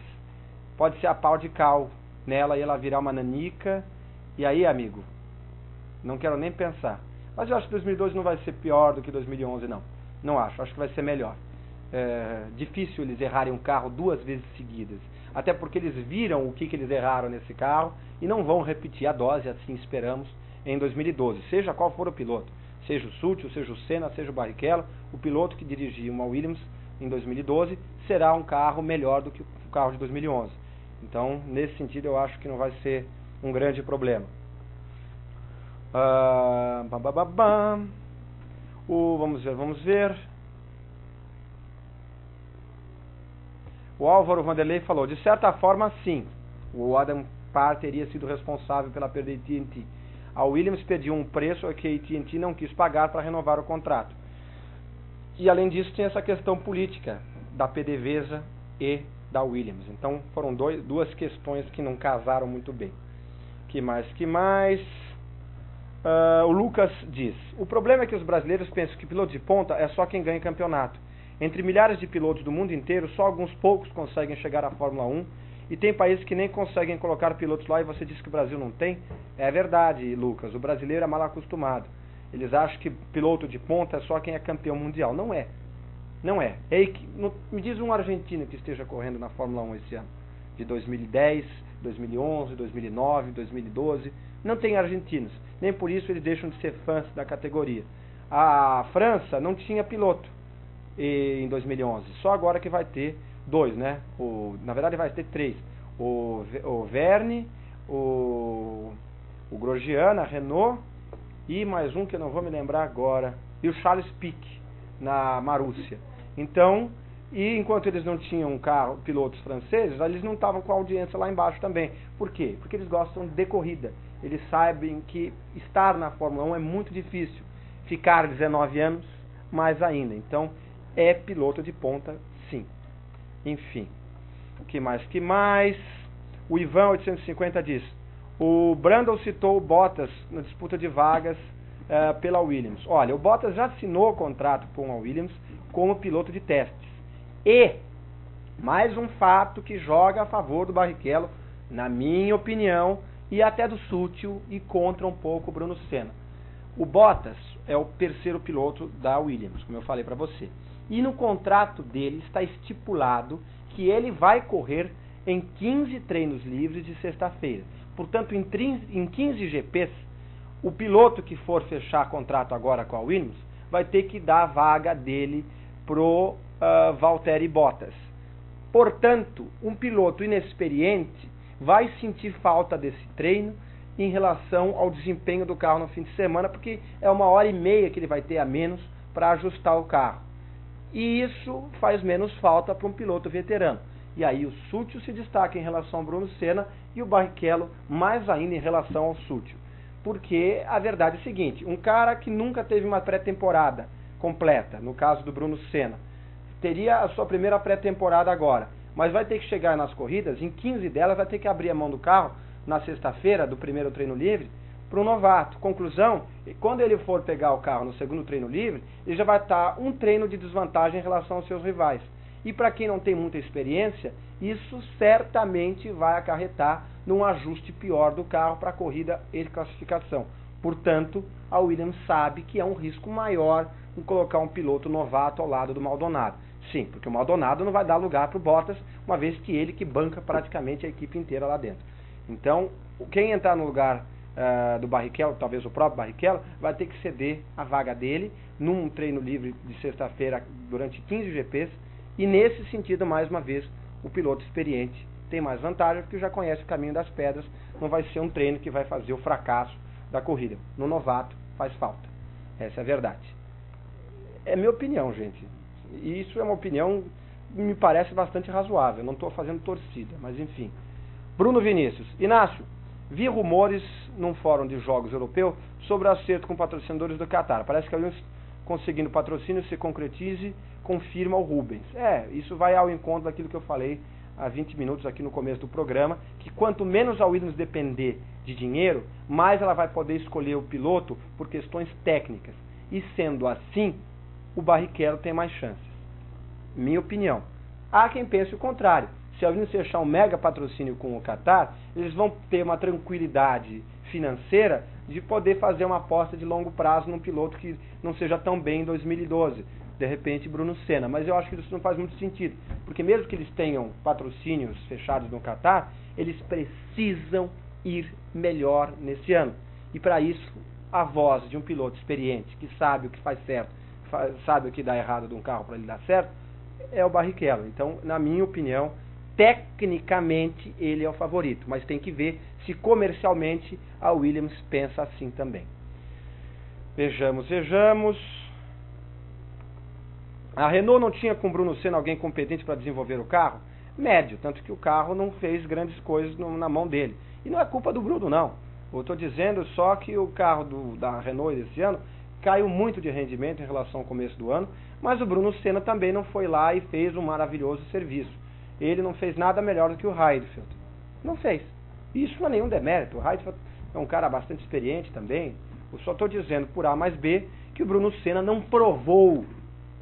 pode ser a pau de cal nela e ela virar uma nanica. E aí, amigo, não quero nem pensar. Mas eu acho que 2012 não vai ser pior do que 2011, não. Não acho, acho que vai ser melhor. É difícil eles errarem um carro 2 vezes seguidas. Até porque eles viram o que eles erraram nesse carro e não vão repetir a dose, assim esperamos, em 2012. Seja qual for o piloto. Seja o Sutil, seja o Senna, seja o Barrichello, o piloto que dirigir uma Williams em 2012 será um carro melhor do que o carro de 2011. Então, nesse sentido, eu acho que não vai ser um grande problema. Vamos ver. O Álvaro Vanderlei falou, de certa forma, sim. O Adam Parr teria sido responsável pela perda da AT&T. A Williams pediu um preço que a AT&T não quis pagar para renovar o contrato. E além disso tem essa questão política da PDVSA e da Williams. Então foram duas questões que não casaram muito bem. Que mais? O Lucas diz, o problema é que os brasileiros pensam que piloto de ponta é só quem ganha campeonato. Entre milhares de pilotos do mundo inteiro, só alguns poucos conseguem chegar à Fórmula 1. E tem países que nem conseguem colocar pilotos lá e você diz que o Brasil não tem? É verdade, Lucas. O brasileiro é mal acostumado. Eles acham que piloto de ponta é só quem é campeão mundial. Não é. Não é. Me diz um argentino que esteja correndo na Fórmula 1 esse ano. De 2010, 2011, 2009, 2012. Não tem argentinos. Nem por isso eles deixam de ser fãs da categoria. A França não tinha piloto em 2011. Só agora que vai ter 2, né? Na verdade vai ter 3. O Verne, o Grosjean, a Renault, e mais um que eu não vou me lembrar agora, e o Charles Pic, na Marússia. Então, e enquanto eles não tinham pilotos franceses, eles não estavam com a audiência lá embaixo também. Por quê? Porque eles gostam de corrida. Eles sabem que estar na Fórmula 1 é muito difícil. Ficar 19 anos, mais ainda. Então, é piloto de ponta, sim. Enfim. O que mais? O Ivan 850 diz: o Brundle citou o Bottas na disputa de vagas pela Williams. Olha, o Bottas já assinou o contrato com a Williams como piloto de testes. E, mais um fato que joga a favor do Barrichello, na minha opinião, e até do Sutil, e contra um pouco o Bruno Senna. O Bottas é o terceiro piloto da Williams, como eu falei para você. E no contrato dele está estipulado que ele vai correr em 15 treinos livres de sexta-feira. Portanto, em 15 GPs, o piloto que for fechar contrato agora com a Williams vai ter que dar a vaga dele pro Valtteri Bottas. Portanto, um piloto inexperiente vai sentir falta desse treino em relação ao desempenho do carro no fim de semana, porque é 1h30 que ele vai ter a menos para ajustar o carro. E isso faz menos falta para um piloto veterano. E aí o Sutil se destaca em relação ao Bruno Senna e o Barrichello mais ainda em relação ao Sutil. Porque a verdade é a seguinte: um cara que nunca teve uma pré-temporada completa, no caso do Bruno Senna, teria a sua primeira pré-temporada agora, mas vai ter que chegar nas corridas, em 15 delas vai ter que abrir a mão do carro na sexta-feira do primeiro treino livre para o novato. Conclusão, quando ele for pegar o carro no segundo treino livre, ele já vai estar um treino de desvantagem em relação aos seus rivais. E para quem não tem muita experiência, isso certamente vai acarretar num ajuste pior do carro para a corrida e classificação. Portanto, a Williams sabe que é um risco maior em colocar um piloto novato ao lado do Maldonado. Sim, porque o Maldonado não vai dar lugar para o Bottas, uma vez que ele que banca praticamente a equipe inteira lá dentro. Então, quem entrar no lugar do Barrichello, talvez o próprio Barrichello, vai ter que ceder a vaga dele num treino livre de sexta-feira durante 15 GPs, e nesse sentido, mais uma vez, o piloto experiente tem mais vantagem porque já conhece o caminho das pedras, não vai ser um treino que vai fazer o fracasso da corrida. No novato faz falta. Essa é a verdade. É minha opinião, gente. E isso é uma opinião que me parece bastante razoável. Não estou fazendo torcida, mas enfim. Bruno Vinícius. Inácio, vi rumores num fórum de jogos europeu sobre o acerto com patrocinadores do Qatar. Parece que a Williams, conseguindo patrocínio, se concretize, confirma o Rubens. Isso vai ao encontro daquilo que eu falei há 20 minutos aqui no começo do programa, que quanto menos a Williams depender de dinheiro, mais ela vai poder escolher o piloto por questões técnicas. E sendo assim, o Barrichello tem mais chances. Minha opinião. Há quem pense o contrário. Se a Williams fechar um mega patrocínio com o Qatar, eles vão ter uma tranquilidade financeira de poder fazer uma aposta de longo prazo num piloto que não seja tão bem em 2012. De repente, Bruno Senna. Mas eu acho que isso não faz muito sentido. Porque mesmo que eles tenham patrocínios fechados no Qatar, eles precisam ir melhor nesse ano. E para isso, a voz de um piloto experiente, que sabe o que faz certo, sabe o que dá errado de um carro para ele dar certo, é o Barrichello. Então, na minha opinião, tecnicamente ele é o favorito. Mas tem que ver se comercialmente a Williams pensa assim também. Vejamos. A Renault não tinha com o Bruno Senna alguém competente para desenvolver o carro? Médio, tanto que o carro não fez grandes coisas na mão dele. E não é culpa do Bruno, não. Eu estou dizendo só que o carro da Renault desse ano caiu muito de rendimento em relação ao começo do ano, mas o Bruno Senna também não foi lá e fez um maravilhoso serviço. Ele não fez nada melhor do que o Heidfeld. Não fez. Isso não é nenhum demérito. O Heidfeld é um cara bastante experiente também. Eu só estou dizendo por A mais B que o Bruno Senna não provou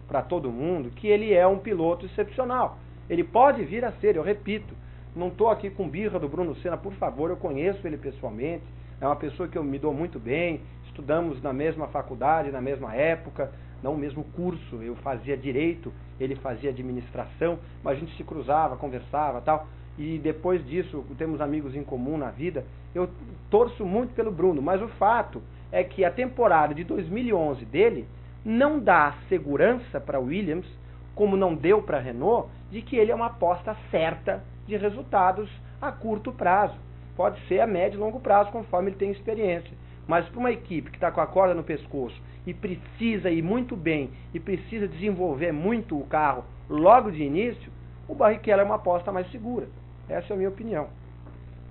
para todo mundo que ele é um piloto excepcional. Ele pode vir a ser, eu repito, não estou aqui com birra do Bruno Senna, por favor, eu conheço ele pessoalmente, é uma pessoa que eu me dou muito bem, estudamos na mesma faculdade, na mesma época, não o mesmo curso. Eu fazia direito, ele fazia administração, mas a gente se cruzava, conversava, tal. E depois disso, temos amigos em comum na vida. Eu torço muito pelo Bruno, mas o fato é que a temporada de 2011 dele não dá segurança para Williams, como não deu para a Renault, de que ele é uma aposta certa de resultados a curto prazo. Pode ser a médio e longo prazo, conforme ele tem experiência. Mas para uma equipe que está com a corda no pescoço e precisa ir muito bem e precisa desenvolver muito o carro logo de início, o Barrichello é uma aposta mais segura. Essa é a minha opinião.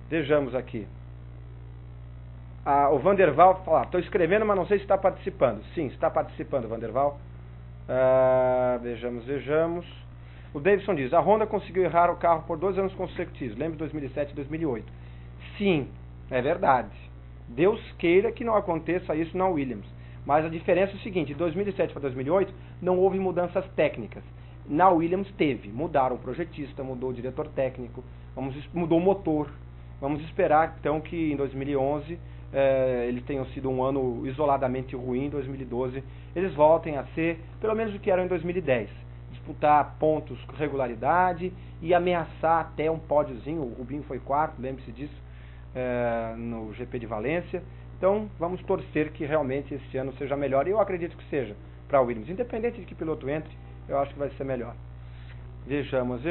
Vejamos aqui. O Vanderval fala, estou escrevendo, mas não sei se está participando. Sim, está participando, Vanderval. Vejamos. O Davidson diz, a Honda conseguiu errar o carro por 2 anos consecutivos. Lembra de 2007 e 2008? Sim, é verdade. Deus queira que não aconteça isso na Williams. Mas a diferença é o seguinte, de 2007 para 2008 não houve mudanças técnicas. Na Williams teve, mudaram o projetista, mudou o diretor técnico, mudou o motor. Vamos esperar então que em 2011 eles tenham sido um ano isoladamente ruim, 2012 eles voltem a ser pelo menos o que eram em 2010. Disputar pontos com regularidade e ameaçar até um pódiozinho. O Rubinho foi quarto, lembre-se disso, no GP de Valência. Então vamos torcer que realmente esse ano seja melhor, e eu acredito que seja para a Williams, independente de que piloto entre, eu acho que vai ser melhor. Vejamos.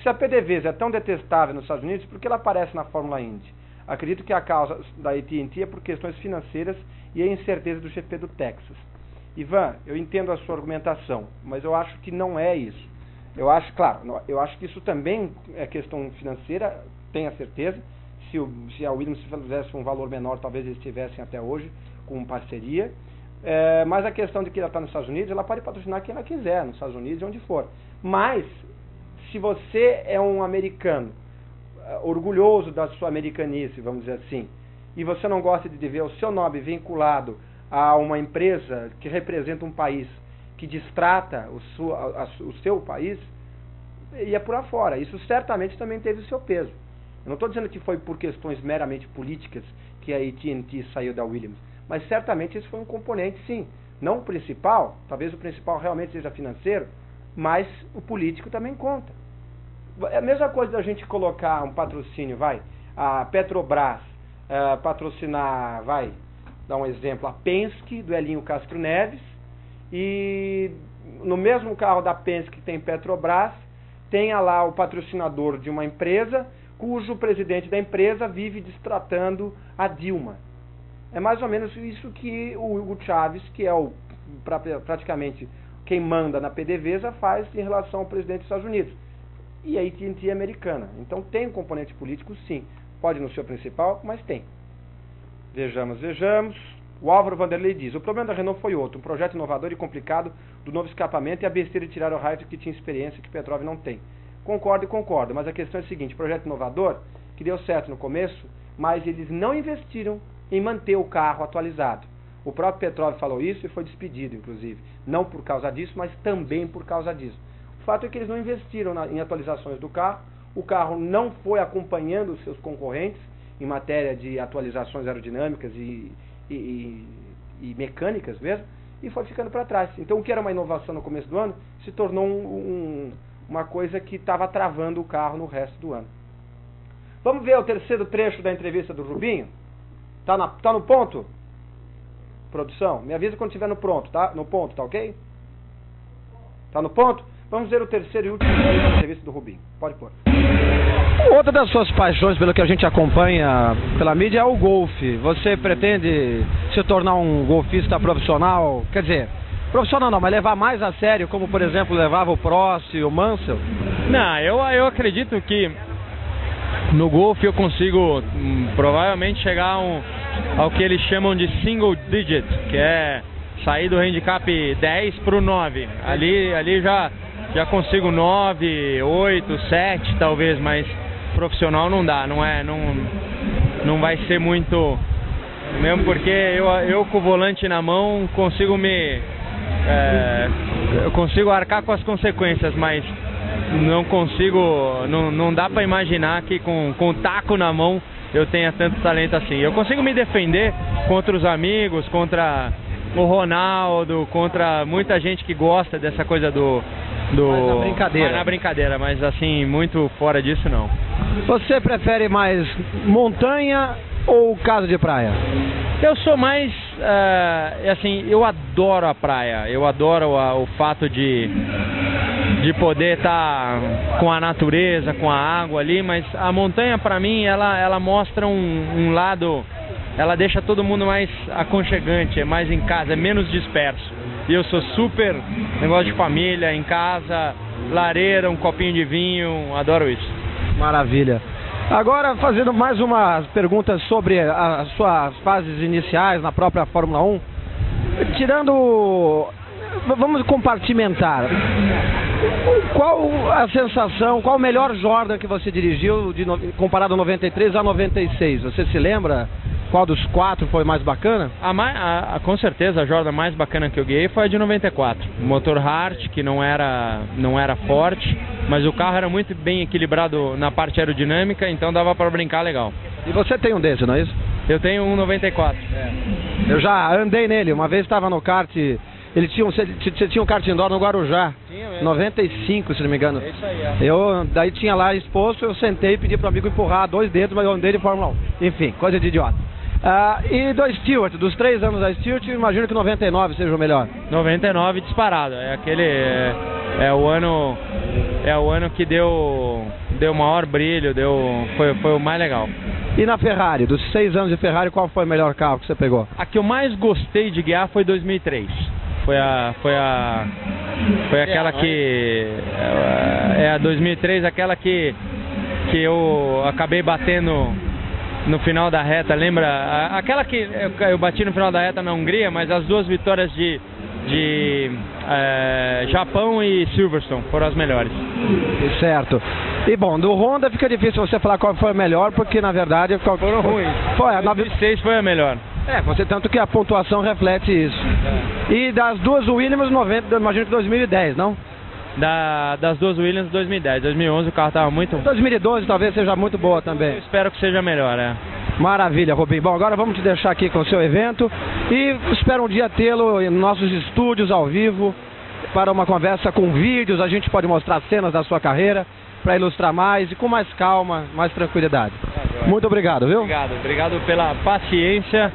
Se a PDVSA é tão detestável nos Estados Unidos, por que ela aparece na Fórmula Indy? Acredito que a causa da AT&T é por questões financeiras e a incerteza do GP do Texas. Ivan, eu entendo a sua argumentação, mas eu acho que não é isso. Eu acho que isso também é questão financeira, tenho a certeza. Se a Williams fizesse um valor menor, talvez eles estivessem até hoje com parceria. Mas a questão de que ela está nos Estados Unidos, ela pode patrocinar quem ela quiser, nos Estados Unidos, onde for. Mas, se você é um americano, orgulhoso da sua americanice, vamos dizer assim, e você não gosta de ver o seu nome vinculado a uma empresa que representa um país que destrata o seu país, ia por afora. Isso certamente também teve o seu peso. Eu não estou dizendo que foi por questões meramente políticas que a AT&T saiu da Williams, mas certamente isso foi um componente, sim. Não o principal, talvez o principal realmente seja financeiro, mas o político também conta. É a mesma coisa da gente colocar um patrocínio, a Petrobras patrocinar, dar um exemplo, a Penske, do Elinho Castro Neves, e no mesmo carro da Penske que tem Petrobras, tenha lá o patrocinador de uma empresa, cujo presidente da empresa vive destratando a Dilma. É mais ou menos isso que o Hugo Chávez, que é praticamente quem manda na PDVSA, faz em relação ao presidente dos Estados Unidos. E a AT&T é americana. Então tem um componente político, sim. Pode não ser o principal, mas tem. Vejamos. O Álvaro Vanderlei diz, o problema da Renault foi outro, um projeto inovador e complicado do novo escapamento e a besteira de tirar o Raikkonen que tinha experiência que Petrov não tem. Concordo, mas a questão é a seguinte, projeto inovador, que deu certo no começo, mas eles não investiram em manter o carro atualizado. O próprio Petrov falou isso e foi despedido, inclusive. Não por causa disso, mas também por causa disso. O fato é que eles não investiram em atualizações do carro, o carro não foi acompanhando os seus concorrentes em matéria de atualizações aerodinâmicas e mecânicas mesmo, e foi ficando para trás. Então o que era uma inovação no começo do ano se tornou uma coisa que estava travando o carro no resto do ano. Vamos ver o terceiro trecho da entrevista do Rubinho? Tá no ponto? Produção, me avisa quando estiver no ponto, tá ok? Tá no ponto? Vamos ver o terceiro e último trecho da entrevista do Rubinho. Pode pôr. Outra das suas paixões, pelo que a gente acompanha pela mídia, é o golfe. Você pretende se tornar um golfista profissional? Quer dizer, profissional não, mas levar mais a sério, como por exemplo levava o Prost e o Mansell? Não, eu acredito que no golfe eu consigo provavelmente chegar ao que eles chamam de single digit, que é sair do handicap 10 para o 9. Ali já consigo 9, 8, 7 talvez, mas profissional não dá, não vai ser muito, mesmo porque eu com o volante na mão consigo eu consigo arcar com as consequências, mas não dá para imaginar que com o taco na mão eu tenha tanto talento assim. Eu consigo me defender contra os amigos, contra o Ronaldo, contra muita gente que gosta dessa coisa Mas na brincadeira. Na brincadeira, mas assim, muito fora disso não. Você prefere mais montanha ou casa de praia? Eu sou mais, assim, eu adoro a praia, eu adoro o fato de poder estar com a natureza, com a água ali, mas a montanha pra mim, ela mostra um lado, ela deixa todo mundo mais aconchegante, é mais em casa, é menos disperso. E eu sou super negócio de família, em casa, lareira, um copinho de vinho, adoro isso. Maravilha. Agora, fazendo mais umas perguntas sobre as suas fases iniciais na própria Fórmula 1, vamos compartimentar. Qual a sensação, qual o melhor Jordan que você dirigiu comparado a 93 a 96? Você se lembra qual dos 4 foi mais bacana? Com certeza a Jordan mais bacana que eu guiei foi a de 94. O motor Hart, que não era forte, mas o carro era muito bem equilibrado na parte aerodinâmica, então dava para brincar legal. E você tem um desse, não é isso? Eu tenho um 94. Eu já andei nele, uma vez estava no kart, você tinha um kart indoor no Guarujá, 95 se não me engano. É isso aí, Daí tinha lá exposto, eu sentei e pedi pro amigo empurrar 2 dedos, mas eu andei de Fórmula 1. Enfim, coisa de idiota. E do Stewart, dos 3 anos da Stewart, imagino que 99 seja o melhor. 99 disparado, é o ano que deu maior brilho, foi o mais legal. E na Ferrari, dos 6 anos de Ferrari, qual foi o melhor carro que você pegou? A que eu mais gostei de guiar foi 2003. Foi aquela que a 2003, aquela que eu acabei batendo no final da reta, lembra? Aquela que eu bati no final da reta na Hungria, mas as 2 vitórias de Japão e Silverstone foram as melhores. Certo. E bom, do Honda fica difícil você falar qual foi a melhor, porque na verdade foram ruins. A 96 foi a melhor. Tanto que a pontuação reflete isso. E das 2 Williams, 90, imagino que 2010, não? Das 2 Williams, 2010. 2011 o carro estava muito... 2012 talvez seja muito boa também. Eu espero que seja melhor, Maravilha, Rubinho. Bom, agora vamos te deixar aqui com o seu evento e espero um dia tê-lo em nossos estúdios ao vivo para uma conversa com vídeos. A gente pode mostrar cenas da sua carreira para ilustrar mais e com mais calma, mais tranquilidade. Muito obrigado, viu? Obrigado pela paciência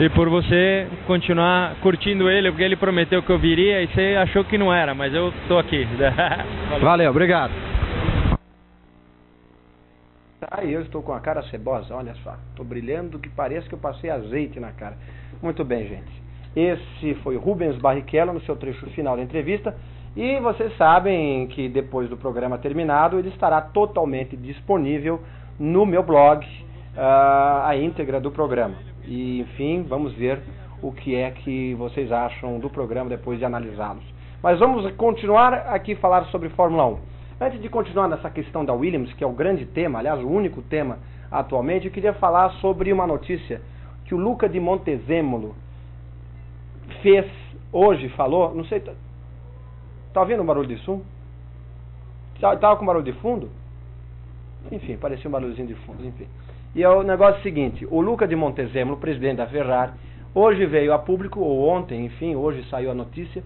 e por você continuar curtindo ele, porque ele prometeu que eu viria e você achou que não era, mas eu tô aqui. Valeu, obrigado. Aí eu estou com a cara cebosa, olha só, estou brilhando que parece que eu passei azeite na cara. Muito bem, gente. Esse foi Rubens Barrichello no seu trecho final da entrevista. E vocês sabem que depois do programa terminado, ele estará totalmente disponível no meu blog, a íntegra do programa. E, enfim, vamos ver o que é que vocês acham do programa depois de analisá-los. Mas vamos continuar aqui a falar sobre Fórmula 1. Antes de continuar nessa questão da Williams, que é o grande tema, aliás, o único tema atualmente, eu queria falar sobre uma notícia que o Luca de Montezemolo fez hoje, falou, não sei... Tá ouvindo um barulho de som? Tava com barulho de fundo? Enfim, parecia um barulhozinho de fundo, enfim. E é o negócio seguinte, o Luca de Montezemolo, presidente da Ferrari, hoje veio a público, ou ontem, enfim, hoje saiu a notícia,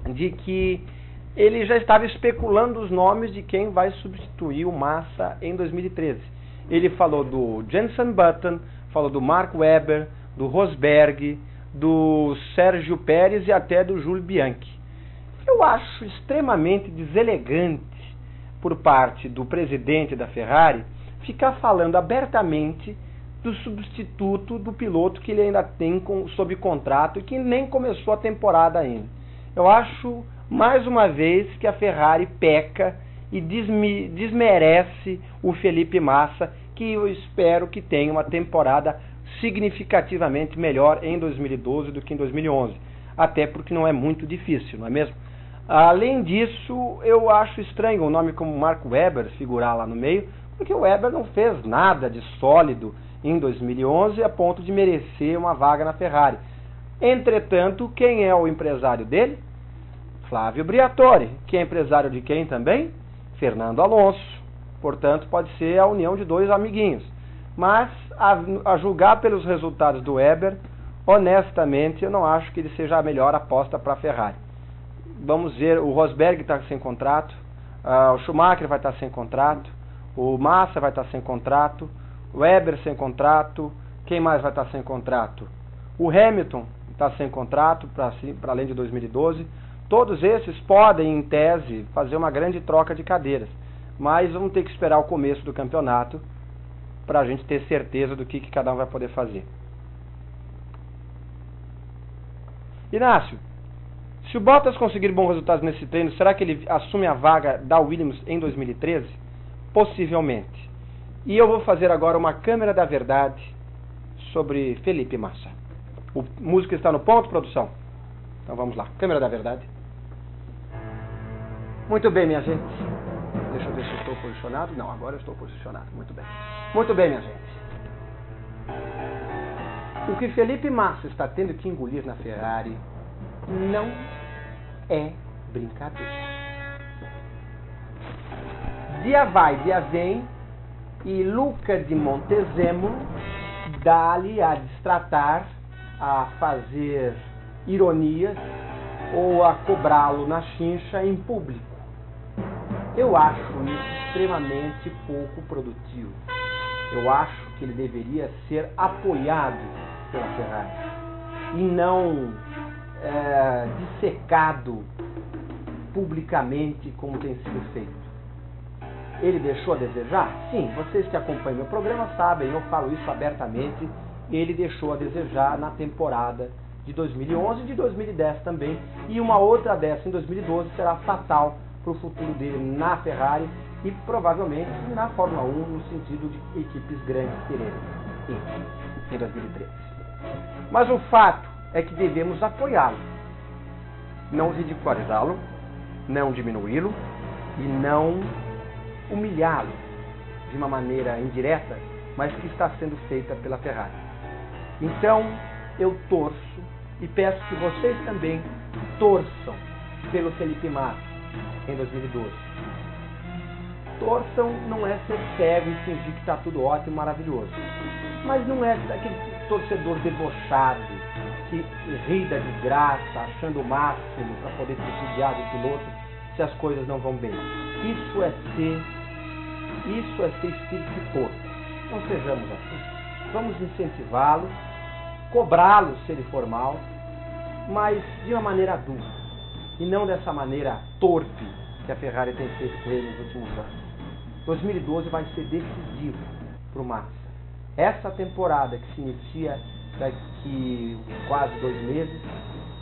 de que ele já estava especulando os nomes de quem vai substituir o Massa em 2013. Ele falou do Jenson Button, falou do Mark Webber, do Rosberg, do Sérgio Pérez e até do Júlio Bianchi. Eu acho extremamente deselegante por parte do presidente da Ferrari ficar falando abertamente do substituto do piloto que ele ainda tem sob contrato e que nem começou a temporada ainda. Eu acho, mais uma vez, que a Ferrari peca e desmerece o Felipe Massa, que eu espero que tenha uma temporada significativamente melhor em 2012 do que em 2011. Até porque não é muito difícil, não é mesmo? Além disso, eu acho estranho o nome como Mark Webber figurar lá no meio, porque o Webber não fez nada de sólido em 2011 a ponto de merecer uma vaga na Ferrari. Entretanto, quem é o empresário dele? Flávio Briatore. Quem é empresário de quem também? Fernando Alonso. Portanto, pode ser a união de 2 amiguinhos. Mas, a julgar pelos resultados do Weber, honestamente, eu não acho que ele seja a melhor aposta para a Ferrari. Vamos ver, o Rosberg está sem contrato, o Schumacher vai estar sem contrato, o Massa vai estar sem contrato, o Weber sem contrato, quem mais vai estar sem contrato? O Hamilton está sem contrato para além de 2012. Todos esses podem, em tese, fazer uma grande troca de cadeiras, mas vamos ter que esperar o começo do campeonato para a gente ter certeza do que cada um vai poder fazer. Inácio, se o Bottas conseguir bons resultados nesse treino, será que ele assume a vaga da Williams em 2013? Possivelmente. E eu vou fazer agora uma câmera da verdade sobre Felipe Massa. O músico está no ponto, produção? Então vamos lá, câmera da verdade. Muito bem, minha gente. Deixa eu ver se eu estou posicionado. Não, agora eu estou posicionado. Muito bem. Muito bem, minha gente. O que Felipe Massa está tendo que engolir na Ferrari não é brincadeira. Dia vai, dia vem, e Luca de Montezemolo dá-lhe a destratar, a fazer ironias ou a cobrá-lo na chincha em público. Eu acho isso extremamente pouco produtivo. Eu acho que ele deveria ser apoiado pela Ferrari e não dissecado publicamente como tem sido feito. Ele deixou a desejar? Sim, vocês que acompanham meu programa sabem, eu falo isso abertamente. Ele deixou a desejar na temporada de 2011 e de 2010 também, e uma outra dessa em 2012 será fatal para o futuro dele na Ferrari e provavelmente na Fórmula 1 no sentido de equipes grandes terem em 2013. Mas o fato é que devemos apoiá-lo, não ridicularizá-lo, não diminuí-lo e não humilhá-lo de uma maneira indireta, mas que está sendo feita pela Ferrari. Então eu torço e peço que vocês também torçam pelo Felipe Massa em 2012. Torçam não é ser cego e fingir que está tudo ótimo, maravilhoso. Mas não é aquele torcedor debochado que ri da desgraça, achando o máximo para poder prestigiar o piloto se as coisas não vão bem. Isso é ser espírito de porco. Não sejamos assim. Vamos incentivá-lo, cobrá-lo se ele for mal, mas de uma maneira adulta e não dessa maneira torpe que a Ferrari tem feito com ele nos últimos anos. 2012 vai ser decisivo para o Massa. Essa temporada que se inicia daqui quase 2 meses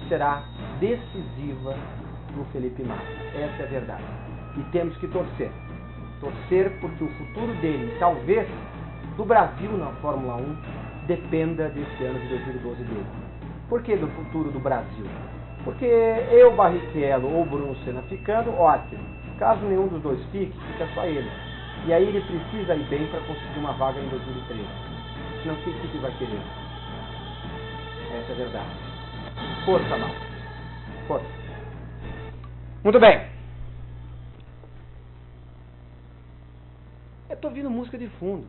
será decisiva para o Felipe Massa. Essa é a verdade. E temos que torcer. Torcer porque o futuro dele, talvez do Brasil na Fórmula 1, dependa desse ano de 2012 dele. Por que do futuro do Brasil? Porque eu, Barrichello ou Bruno Senna ficando, ótimo. Caso nenhum dos dois fique, fica só ele. E aí ele precisa ir bem para conseguir uma vaga em 2013. Senão que equipe vai querer? Essa é a verdade. Força, mal. Força. Muito bem. Eu estou ouvindo música de fundo.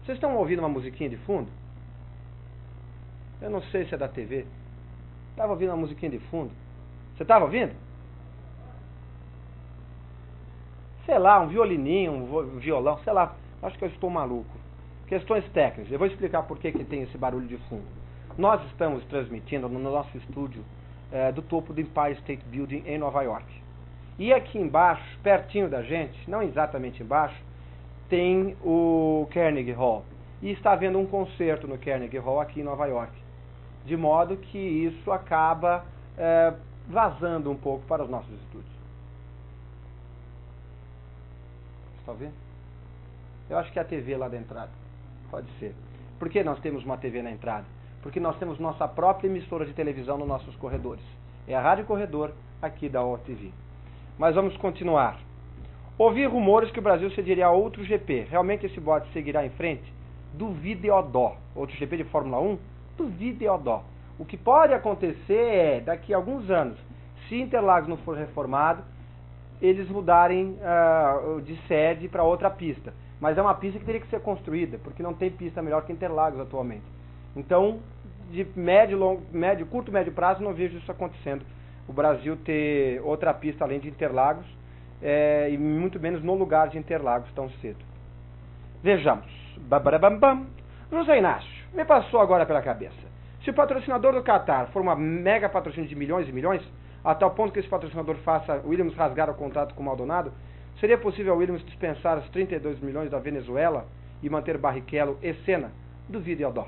Vocês estão ouvindo uma musiquinha de fundo? Eu não sei se é da TV. Estava ouvindo uma musiquinha de fundo. Você estava ouvindo? Sei lá, um violininho, um violão, sei lá. Acho que eu estou maluco. Questões técnicas. Eu vou explicar por que tem esse barulho de fundo. Nós estamos transmitindo no nosso estúdio do topo do Empire State Building em Nova York. E aqui embaixo, pertinho da gente, não exatamente embaixo, tem o Carnegie Hall. E está havendo um concerto no Carnegie Hall aqui em Nova York. De modo que isso acaba vazando um pouco para os nossos estúdios. Está vendo? Eu acho que é a TV lá da entrada. Pode ser. Por que nós temos uma TV na entrada? Porque nós temos nossa própria emissora de televisão nos nossos corredores. É a Rádio Corredor aqui da OTV. Mas vamos continuar. Ouvi rumores que o Brasil cederia a outro GP. Realmente esse bote seguirá em frente? Duvide o dó. Outro GP de Fórmula 1? Duvide o dó. O que pode acontecer é, daqui a alguns anos, se Interlagos não for reformado, eles mudarem de sede para outra pista. mas é uma pista que teria que ser construída, porque não tem pista melhor que Interlagos atualmente. Então, de curto, médio prazo, não vejo isso acontecendo. O Brasil ter outra pista além de Interlagos, e muito menos no lugar de Interlagos tão cedo. Vejamos. José Inácio, me passou agora pela cabeça. Se o patrocinador do Qatar for uma mega patrocínio de milhões e milhões, a tal ponto que esse patrocinador faça Williams rasgar o contrato com o Maldonado, seria possível a Williams dispensar os 32 milhões da Venezuela e manter Barrichello e Senna? Duvido e dó.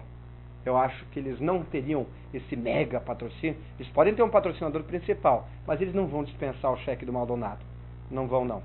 Eu acho que eles não teriam esse mega patrocínio. Eles podem ter um patrocinador principal, mas eles não vão dispensar o cheque do Maldonado. Não vão, não.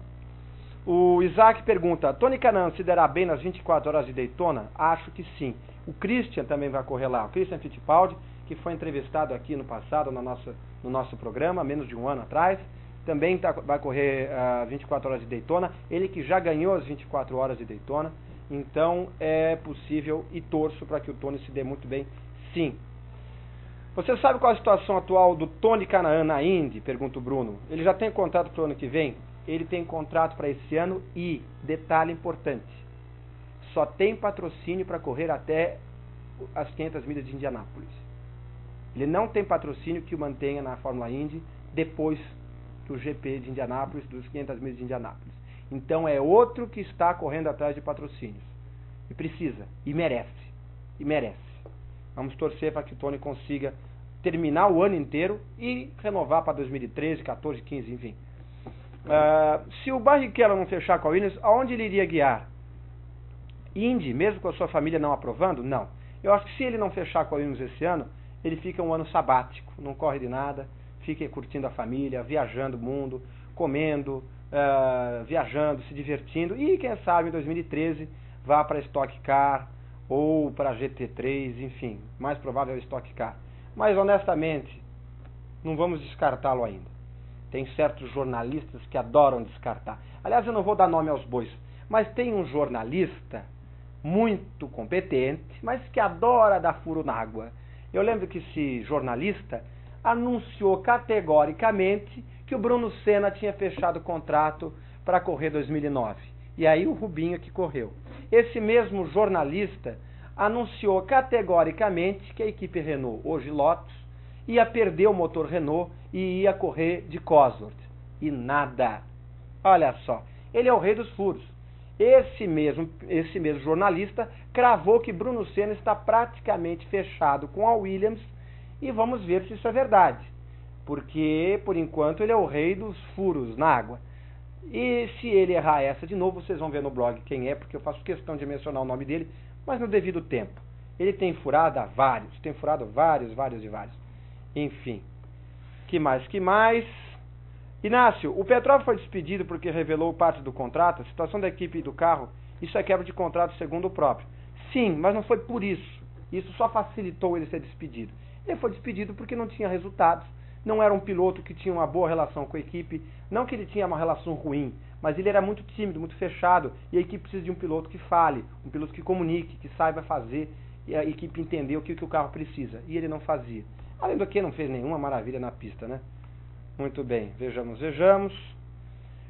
O Isaac pergunta, Tony Kanaan se dará bem nas 24 horas de Daytona? Acho que sim. O Christian também vai correr lá. O Christian Fittipaldi, que foi entrevistado aqui no passado no nosso programa, menos de um ano atrás, também vai correr 24 horas de Daytona. Ele que já ganhou as 24 horas de Daytona. Então é possível e torço para que o Tony se dê muito bem, sim. Você sabe qual a situação atual do Tony Kanaan na Indy? Pergunta o Bruno. Ele já tem contrato para o ano que vem? Ele tem contrato para esse ano e, detalhe importante, só tem patrocínio para correr até as 500 milhas de Indianápolis. Ele não tem patrocínio que o mantenha na Fórmula Indy depois do GP de Indianápolis, dos 500 milhas de Indianápolis. Então é outro que está correndo atrás de patrocínios. E precisa, e merece. E merece. Vamos torcer para que o Tony consiga terminar o ano inteiro e renovar para 2013, 14, 15, enfim. Se o Barrichello não fechar com a Williams, aonde ele iria guiar? Indy, mesmo com a sua família não aprovando? Não. Eu acho que se ele não fechar com a Williams esse ano, ele fica um ano sabático, não corre de nada, fica curtindo a família, viajando o mundo, comendo, viajando, se divertindo, e quem sabe em 2013 vá para Stock Car ou para GT3, enfim, mais provável é Stock Car. Mas honestamente, não vamos descartá-lo ainda. Tem certos jornalistas que adoram descartar. Aliás, eu não vou dar nome aos bois, mas tem um jornalista muito competente, mas que adora dar furo na água. Eu lembro que esse jornalista anunciou categoricamente que o Bruno Senna tinha fechado o contrato para correr 2009. E aí o Rubinho que correu. Esse mesmo jornalista anunciou categoricamente que a equipe Renault, hoje Lotus, ia perder o motor Renault e ia correr de Cosworth. E nada. Olha só, ele é o rei dos furos. Esse mesmo jornalista cravou que Bruno Senna está praticamente fechado com a Williams e vamos ver se isso é verdade. Porque, por enquanto, ele é o rei dos furos na água. E se ele errar essa de novo, vocês vão ver no blog quem é, porque eu faço questão de mencionar o nome dele, mas no devido tempo. Ele tem furado a vários, tem furado vários. Enfim, que mais? Inácio, o Petrov foi despedido porque revelou parte do contrato, a situação da equipe e do carro, isso é quebra de contrato segundo o próprio. Sim, mas não foi por isso. Isso só facilitou ele ser despedido. Ele foi despedido porque não tinha resultados, não era um piloto que tinha uma boa relação com a equipe, não que ele tinha uma relação ruim, mas ele era muito tímido, muito fechado, e a equipe precisa de um piloto que fale, um piloto que comunique, que saiba fazer, e a equipe entender o que o carro precisa, e ele não fazia. Além do que, não fez nenhuma maravilha na pista, né? Muito bem, vejamos.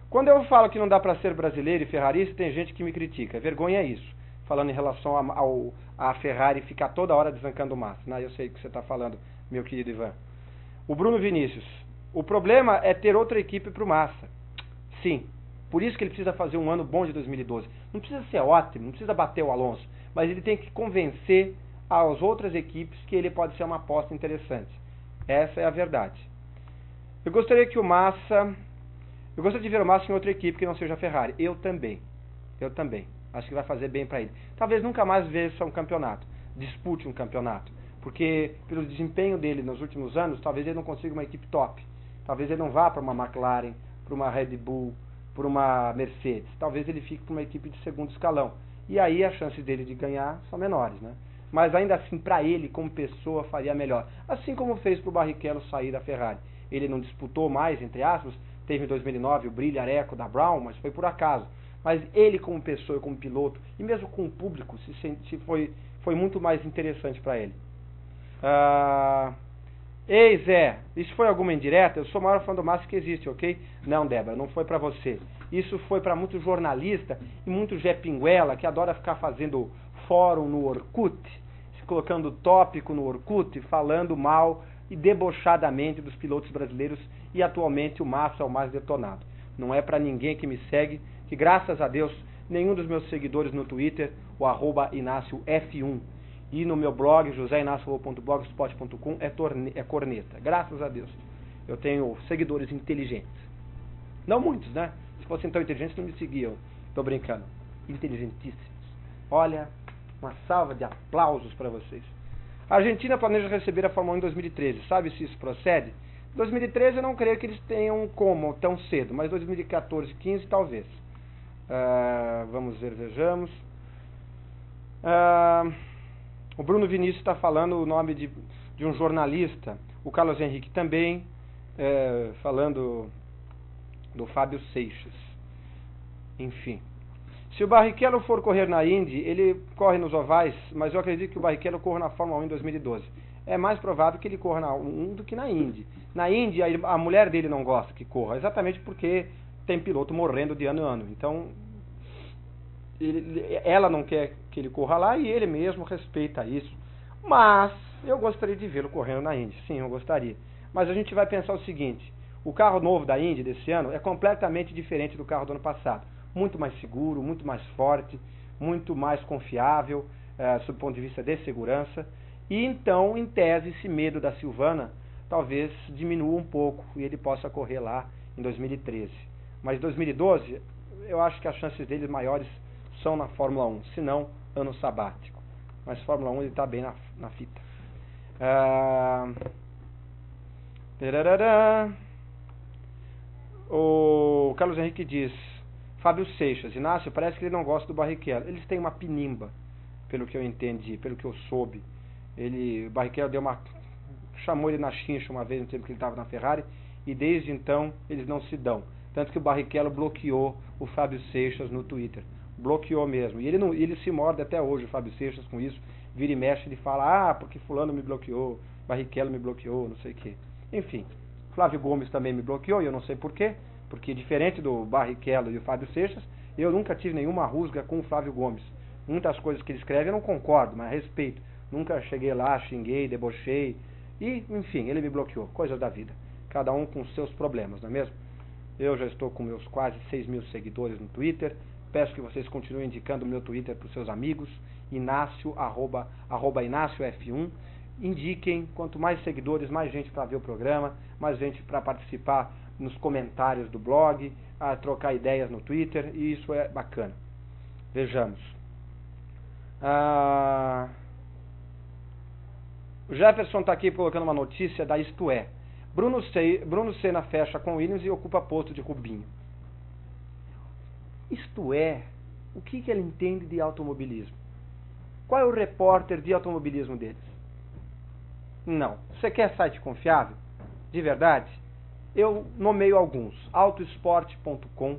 Quando eu falo que não dá para ser brasileiro e ferrarista, tem gente que me critica. Vergonha é isso. Falando em relação a Ferrari ficar toda hora desancando o Massa. Eu sei o que você está falando, meu querido Ivan. O Bruno Vinícius. O problema é ter outra equipe para o Massa. Sim, por isso que ele precisa fazer um ano bom de 2012. Não precisa ser ótimo, não precisa bater o Alonso, mas ele tem que convencer as outras equipes que ele pode ser uma aposta interessante. Essa é a verdade. Eu gostaria de ver o Massa em outra equipe que não seja a Ferrari. Eu também. Acho que vai fazer bem para ele. Talvez nunca mais vença um campeonato, dispute um campeonato, porque pelo desempenho dele nos últimos anos, talvez ele não consiga uma equipe top. Talvez ele não vá para uma McLaren, para uma Red Bull, para uma Mercedes. Talvez ele fique para uma equipe de segundo escalão. E aí as chances dele de ganhar são menores, né? Mas ainda assim, para ele, como pessoa, faria melhor. Assim como fez para o Barrichello sair da Ferrari. Ele não disputou mais, entre aspas, teve em 2009 o brilhareco da Brown, mas foi por acaso. Mas ele como pessoa, como piloto, e mesmo com o público, foi muito mais interessante para ele. Ei, Zé, isso foi alguma indireta? Eu sou o maior fã do Massa que existe, ok? Não, Débora, não foi pra você. Isso foi pra muito jornalista e muito Zé Pinguela, que adora ficar fazendo fórum no Orkut, colocando tópico no Orkut, falando mal e debochadamente dos pilotos brasileiros, e atualmente o Massa é o mais detonado. Não é pra ninguém que me segue, que graças a Deus, nenhum dos meus seguidores no Twitter, o @InácioF1, e no meu blog, joséinácio.blogspot.com, é corneta. Graças a Deus. Eu tenho seguidores inteligentes. Não muitos, né? Se fossem tão inteligentes, não me seguiam. Tô brincando. Inteligentíssimos. Olha, uma salva de aplausos para vocês. A Argentina planeja receber a Fórmula 1 em 2013. Sabe se isso procede? 2013 eu não creio que eles tenham como tão cedo, mas 2014, 15 talvez. Vamos ver, vejamos. O Bruno Vinícius está falando o nome de um jornalista, o Carlos Henrique também, falando do Fábio Seixas. Enfim. Se o Barrichello for correr na Indy, ele corre nos ovais, mas eu acredito que o Barrichello corra na Fórmula 1 em 2012. É mais provável que ele corra na 1 do que na Indy. Na Indy, a mulher dele não gosta que corra, exatamente porque tem piloto morrendo de ano em ano. Então, ela não quer que ele corra lá e ele mesmo respeita isso. Mas eu gostaria de vê-lo correndo na Indy. Sim, eu gostaria. Mas a gente vai pensar o seguinte: o carro novo da Indy desse ano é completamente diferente do carro do ano passado. Muito mais seguro, muito mais forte, muito mais confiável, sob o ponto de vista de segurança. E então, em tese, esse medo da Silvana talvez diminua um pouco e ele possa correr lá em 2013. Mas 2012, eu acho que as chances dele maiores são na Fórmula 1, se não, ano sabático. Mas Fórmula 1 ele está bem na fita. O Carlos Henrique diz: Fábio Seixas, Inácio, parece que ele não gosta do Barrichello. Eles têm uma pinimba, pelo que eu entendi, pelo que eu soube. O Barrichello chamou ele na chincha uma vez no tempo que ele estava na Ferrari, e desde então eles não se dão. Tanto que o Barrichello bloqueou o Fábio Seixas no Twitter. Bloqueou mesmo. E ele se morde até hoje, o Fábio Seixas, com isso. Vira e mexe, ele fala: porque fulano me bloqueou, Barrichello me bloqueou, não sei o quê. Enfim, Flávio Gomes também me bloqueou, e eu não sei porquê, porque diferente do Barrichello e o Fábio Seixas, eu nunca tive nenhuma rusga com o Flávio Gomes. Muitas coisas que ele escreve eu não concordo, mas respeito. Nunca cheguei lá, xinguei, debochei, e, enfim, ele me bloqueou. Coisas da vida. Cada um com seus problemas, não é mesmo? Eu já estou com meus quase 6 mil seguidores no Twitter. Peço que vocês continuem indicando o meu Twitter para os seus amigos. Inácio, @InácioF1. Indiquem, quanto mais seguidores, mais gente para ver o programa, mais gente para participar nos comentários do blog, a trocar ideias no Twitter, e isso é bacana. Vejamos. O Jefferson está aqui colocando uma notícia da Isto É. Bruno Senna fecha com Williams e ocupa posto de Rubinho. Isto é, o que ele entende de automobilismo? Qual é o repórter de automobilismo deles? Não. Você quer site confiável? De verdade? Eu nomeio alguns. Autosport.com,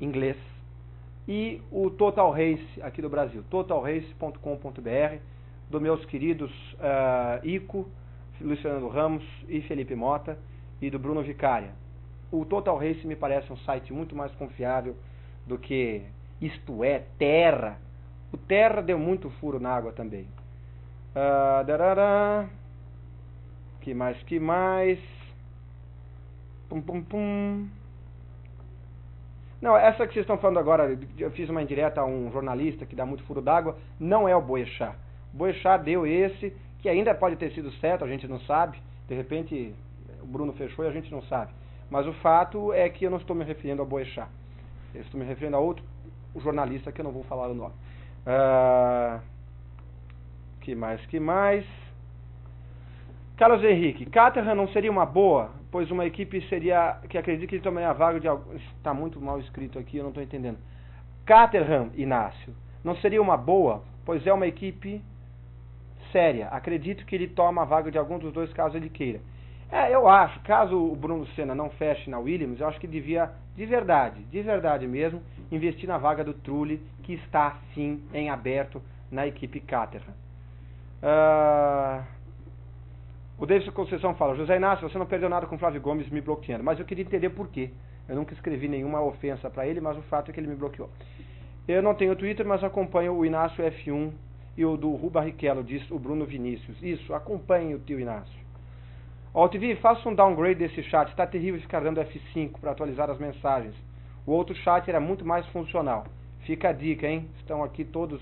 inglês, e o Total Race aqui do Brasil, totalrace.com.br, dos meus queridos Ico, Luciano Ramos e Felipe Mota, e do Bruno Vicária. O Total Race me parece um site muito mais confiável do que Isto É, Terra. O Terra deu muito furo na água também. Que mais? Não, essa que vocês estão falando agora, eu fiz uma indireta a um jornalista que dá muito furo d'água, não é o Boechat. O Boechat deu esse, que ainda pode ter sido certo, a gente não sabe. De repente o Bruno fechou e a gente não sabe. Mas o fato é que eu não estou me referindo ao Boechat. Eu estou me referindo a outro jornalista que eu não vou falar o nome. Que mais? Carlos Henrique, Caterham não seria uma boa, pois uma equipe seria, que acredito que ele tomaria a vaga de algum... Está muito mal escrito aqui, eu não estou entendendo. Caterham, Inácio, não seria uma boa, pois é uma equipe séria. Acredito que ele toma a vaga de algum dos dois caso ele queira. Eu acho, caso o Bruno Senna não feche na Williams, eu acho que devia, de verdade mesmo, investir na vaga do Trulli, que está sim em aberto na equipe Caterham. O Davidson Conceição fala, José Inácio, você não perdeu nada com o Flávio Gomes me bloqueando, mas eu queria entender por quê. Eu nunca escrevi nenhuma ofensa para ele, mas o fato é que ele me bloqueou. Eu não tenho Twitter, mas acompanho o Inácio F1 e o do Rui Barrichello, diz o Bruno Vinícius. Isso, acompanhe o tio Inácio. AltV, faça um downgrade desse chat, está terrível ficar dando F5 para atualizar as mensagens. O outro chat era muito mais funcional. Fica a dica, hein? Estão aqui todos,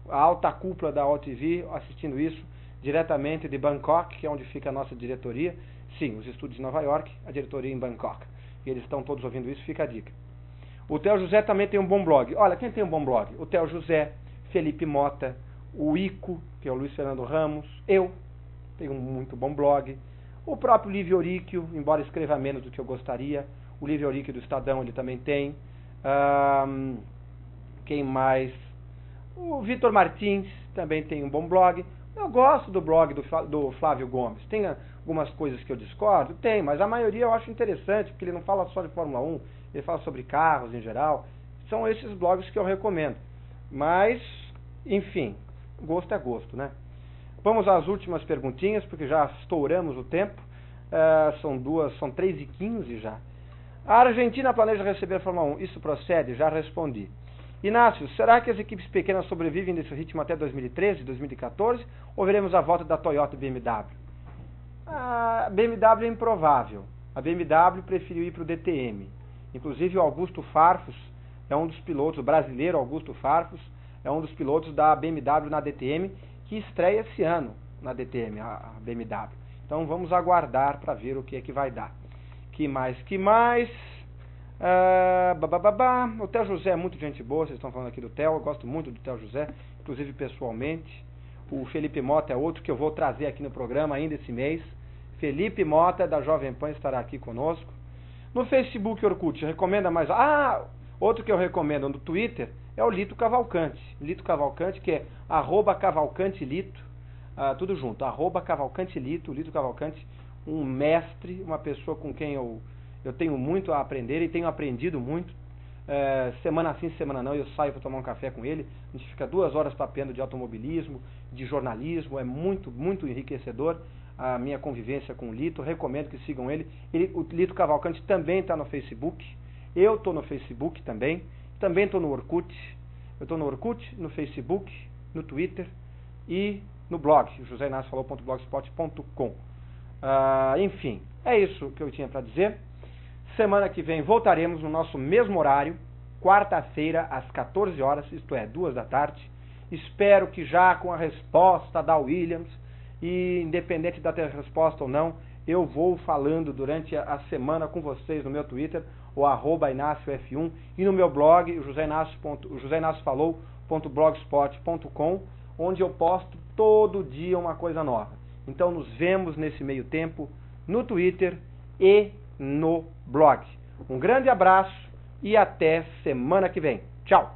a alta cúpula da AltV assistindo isso, diretamente de Bangkok, que é onde fica a nossa diretoria. Sim, os estúdios de Nova York, a diretoria em Bangkok. E eles estão todos ouvindo isso, fica a dica. O Theo José também tem um bom blog. Olha, quem tem um bom blog? O Theo José, Felipe Mota, o Ico, que é o Luiz Fernando Ramos, eu tenho um muito bom blog. O próprio Livio Oríquio, embora escreva menos do que eu gostaria. O Livio Oríquio do Estadão, ele também tem. Quem mais? O Vitor Martins também tem um bom blog. Eu gosto do blog do Flávio Gomes. Tem algumas coisas que eu discordo? Tem, mas a maioria eu acho interessante, porque ele não fala só de Fórmula 1, ele fala sobre carros em geral. São esses blogs que eu recomendo. Mas, enfim, gosto é gosto, né? Vamos às últimas perguntinhas, porque já estouramos o tempo. São 3h15 já. A Argentina planeja receber a Fórmula 1. Isso procede? Já respondi. Inácio, será que as equipes pequenas sobrevivem nesse ritmo até 2013, 2014? Ou veremos a volta da Toyota e BMW? A BMW é improvável. A BMW preferiu ir para o DTM. Inclusive o Augusto Farfus é um dos pilotos, o brasileiro Augusto Farfus, é um dos pilotos da BMW na DTM, que estreia esse ano na DTM, a BMW. Então vamos aguardar para ver o que é que vai dar. Que mais? O Theo José é muito gente boa, vocês estão falando aqui do Theo, eu gosto muito do Theo José, inclusive pessoalmente. O Felipe Mota é outro que eu vou trazer aqui no programa ainda esse mês. Felipe Mota, da Jovem Pan, estará aqui conosco. No Facebook Orkut, recomenda mais... outro que eu recomendo no Twitter é o Lito Cavalcante. Lito Cavalcante, que é @CavalcanteLito, tudo junto, @CavalcanteLito, Lito Cavalcante, um mestre, uma pessoa com quem eu tenho muito a aprender e tenho aprendido muito. Semana sim, semana não, eu saio para tomar um café com ele. A gente fica 2 horas papeando de automobilismo, de jornalismo. É muito, muito enriquecedor a minha convivência com o Lito. Recomendo que sigam ele. O Lito Cavalcante também está no Facebook. Eu estou no Facebook também. Também estou no Orkut. Eu estou no Orkut, no Facebook, no Twitter e no blog, joseinaciofalou.blogspot.com. Enfim, é isso que eu tinha para dizer. Semana que vem voltaremos no nosso mesmo horário, quarta-feira, às 14 horas, isto é, 2 da tarde. Espero que já com a resposta da Williams, e independente da ter resposta ou não, eu vou falando durante a semana com vocês no meu Twitter, o @InácioF1, e no meu blog, o joseinaciofalou.blogspot.com, onde eu posto todo dia uma coisa nova. Então nos vemos nesse meio tempo no Twitter e no blog. Um grande abraço e até semana que vem. Tchau!